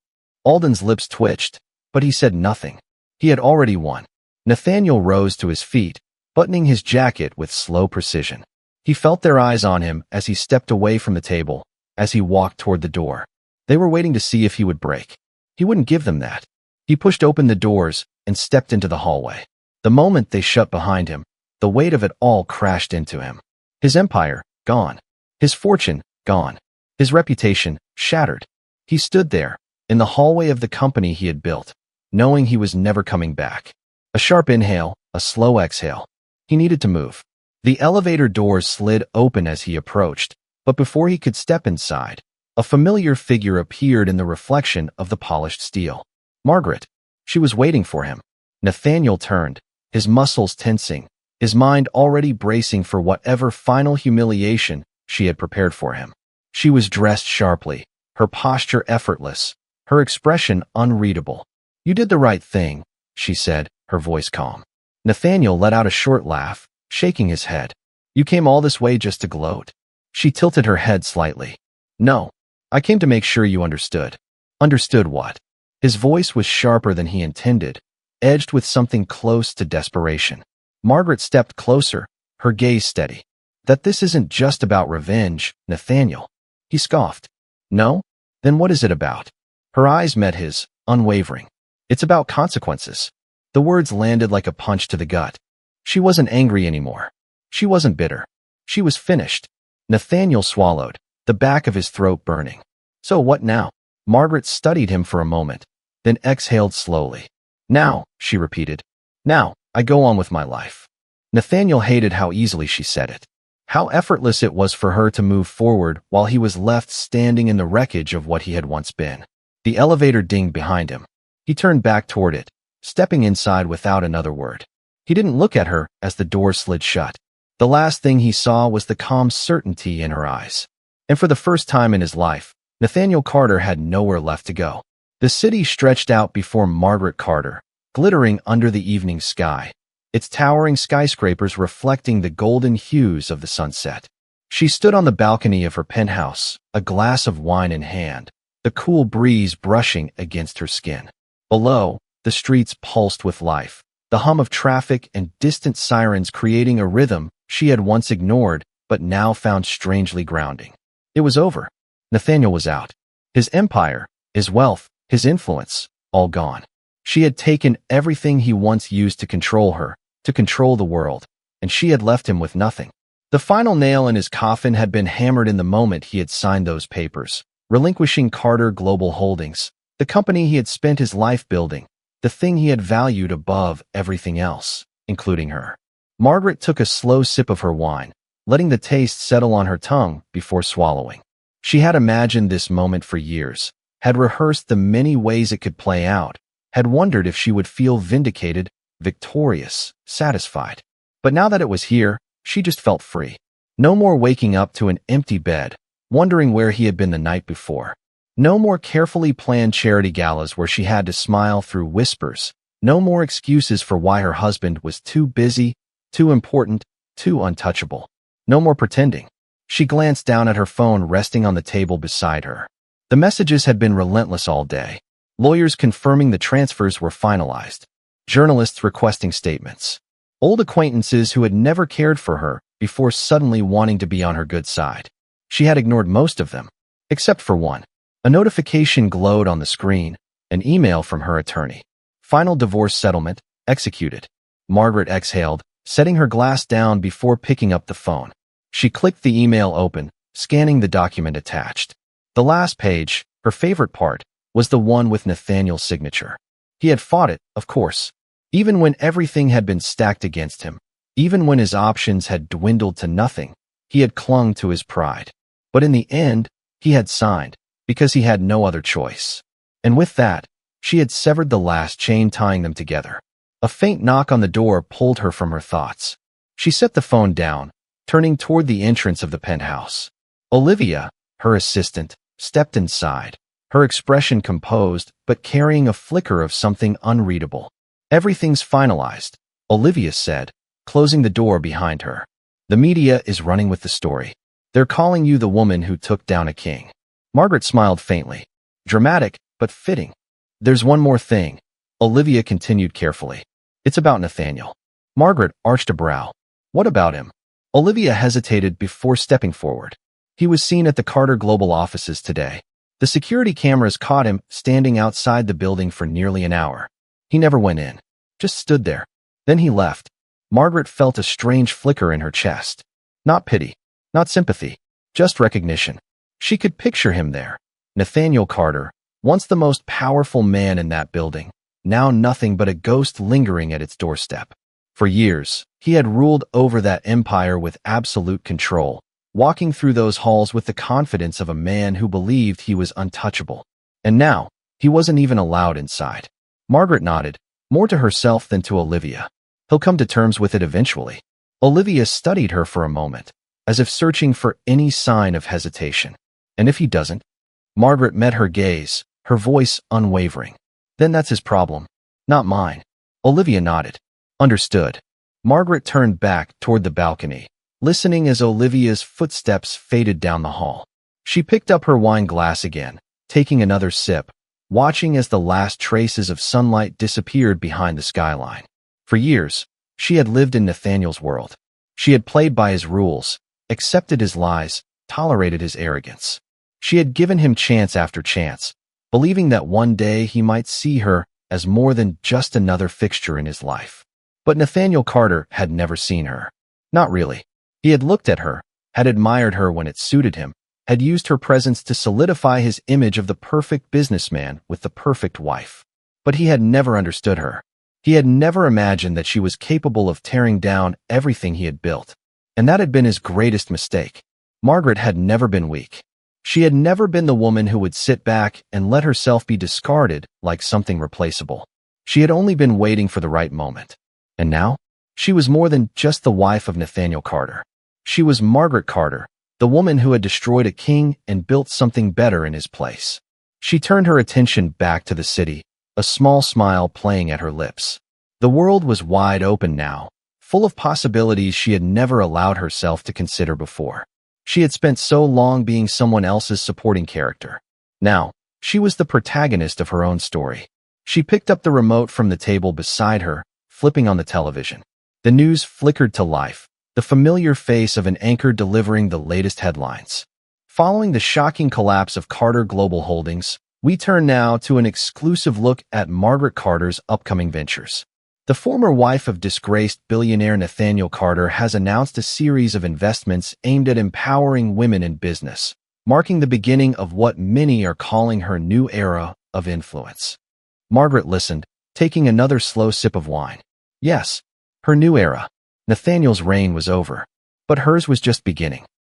Alden's lips twitched, but he said nothing. He had already won. Nathaniel rose to his feet, buttoning his jacket with slow precision. He felt their eyes on him as he stepped away from the table, as he walked toward the door. They were waiting to see if he would break. He wouldn't give them that. He pushed open the doors and stepped into the hallway. The moment they shut behind him, the weight of it all crashed into him. His empire, gone. His fortune, gone. His reputation, shattered. He stood there, in the hallway of the company he had built, knowing he was never coming back. A sharp inhale, a slow exhale. He needed to move. The elevator doors slid open as he approached, but before he could step inside, a familiar figure appeared in the reflection of the polished steel. Margaret. She was waiting for him. Nathaniel turned, his muscles tensing, his mind already bracing for whatever final humiliation she had prepared for him. She was dressed sharply, her posture effortless, her expression unreadable. You did the right thing, she said, her voice calm. Nathaniel let out a short laugh, shaking his head. You came all this way just to gloat. She tilted her head slightly. No, I came to make sure you understood. Understood what? His voice was sharper than he intended, edged with something close to desperation. Margaret stepped closer, her gaze steady. That this isn't just about revenge, Nathaniel. He scoffed. No? Then what is it about? Her eyes met his, unwavering. It's about consequences. The words landed like a punch to the gut. She wasn't angry anymore. She wasn't bitter. She was finished. Nathaniel swallowed, the back of his throat burning. So what now? Margaret studied him for a moment, then exhaled slowly. Now, she repeated. Now, I go on with my life. Nathaniel hated how easily she said it. How effortless it was for her to move forward while he was left standing in the wreckage of what he had once been. The elevator dinged behind him. He turned back toward it, stepping inside without another word. He didn't look at her as the door slid shut. The last thing he saw was the calm certainty in her eyes. And for the first time in his life, Nathaniel Carter had nowhere left to go. The city stretched out before Margaret Carter, glittering under the evening sky, its towering skyscrapers reflecting the golden hues of the sunset. She stood on the balcony of her penthouse, a glass of wine in hand, the cool breeze brushing against her skin. Below, the streets pulsed with life, the hum of traffic and distant sirens creating a rhythm she had once ignored but now found strangely grounding. It was over. Nathaniel was out. His empire, his wealth, his influence, all gone. She had taken everything he once used to control her, to control the world, and she had left him with nothing. The final nail in his coffin had been hammered in the moment he had signed those papers, relinquishing Carter Global Holdings, the company he had spent his life building, the thing he had valued above everything else, including her. Margaret took a slow sip of her wine, letting the taste settle on her tongue before swallowing. She had imagined this moment for years, had rehearsed the many ways it could play out, had wondered if she would feel vindicated, victorious, satisfied. But now that it was here, she just felt free. No more waking up to an empty bed, wondering where he had been the night before. No more carefully planned charity galas where she had to smile through whispers. No more excuses for why her husband was too busy, too important, too untouchable. No more pretending. She glanced down at her phone resting on the table beside her. The messages had been relentless all day. Lawyers confirming the transfers were finalized. Journalists requesting statements. Old acquaintances who had never cared for her before suddenly wanting to be on her good side. She had ignored most of them, except for one. A notification glowed on the screen, an email from her attorney. Final divorce settlement, executed. Margaret exhaled, setting her glass down before picking up the phone. She clicked the email open, scanning the document attached. The last page, her favorite part, was the one with Nathaniel's signature. He had fought it, of course. Even when everything had been stacked against him, even when his options had dwindled to nothing, he had clung to his pride. But in the end, he had signed, because he had no other choice. And with that, she had severed the last chain tying them together. A faint knock on the door pulled her from her thoughts. She set the phone down, turning toward the entrance of the penthouse. Olivia, her assistant, stepped inside, her expression composed but carrying a flicker of something unreadable. "Everything's finalized," Olivia said, closing the door behind her. "The media is running with the story. They're calling you the woman who took down a king." Margaret smiled faintly. Dramatic, but fitting. "There's one more thing," Olivia continued carefully. "It's about Nathaniel." Margaret arched a brow. "What about him?" Olivia hesitated before stepping forward. "He was seen at the Carter Global offices today. The security cameras caught him standing outside the building for nearly an hour. He never went in, just stood there. Then he left." Margaret felt a strange flicker in her chest. Not pity, not sympathy, just recognition. She could picture him there. Nathaniel Carter, once the most powerful man in that building, now nothing but a ghost lingering at its doorstep. For years, he had ruled over that empire with absolute control, walking through those halls with the confidence of a man who believed he was untouchable. And now, he wasn't even allowed inside. Margaret nodded, more to herself than to Olivia. "He'll come to terms with it eventually." Olivia studied her for a moment, as if searching for any sign of hesitation. "And if he doesn't?" Margaret met her gaze, her voice unwavering. "Then that's his problem, not mine." Olivia nodded. "Understood." Margaret turned back toward the balcony, listening as Olivia's footsteps faded down the hall. She picked up her wine glass again, taking another sip, watching as the last traces of sunlight disappeared behind the skyline. For years, she had lived in Nathaniel's world. She had played by his rules, accepted his lies, tolerated his arrogance. She had given him chance after chance, believing that one day he might see her as more than just another fixture in his life. But Nathaniel Carter had never seen her. Not really. He had looked at her, had admired her when it suited him, had used her presence to solidify his image of the perfect businessman with the perfect wife. But he had never understood her. He had never imagined that she was capable of tearing down everything he had built. And that had been his greatest mistake. Margaret had never been weak. She had never been the woman who would sit back and let herself be discarded like something replaceable. She had only been waiting for the right moment. And now, she was more than just the wife of Nathaniel Carter. She was Margaret Carter, the woman who had destroyed a king and built something better in his place. She turned her attention back to the city, a small smile playing at her lips. The world was wide open now, full of possibilities she had never allowed herself to consider before. She had spent so long being someone else's supporting character. Now, she was the protagonist of her own story. She picked up the remote from the table beside her, flipping on the television. The news flickered to life, the familiar face of an anchor delivering the latest headlines. Following the shocking collapse of Carter Global Holdings, we turn now to an exclusive look at Margaret Carter's upcoming ventures. The former wife of disgraced billionaire Nathaniel Carter has announced a series of investments aimed at empowering women in business, marking the beginning of what many are calling her new era of influence. Margaret listened, taking another slow sip of wine. Yes, her new era. Nathaniel's reign was over, but hers was just beginning.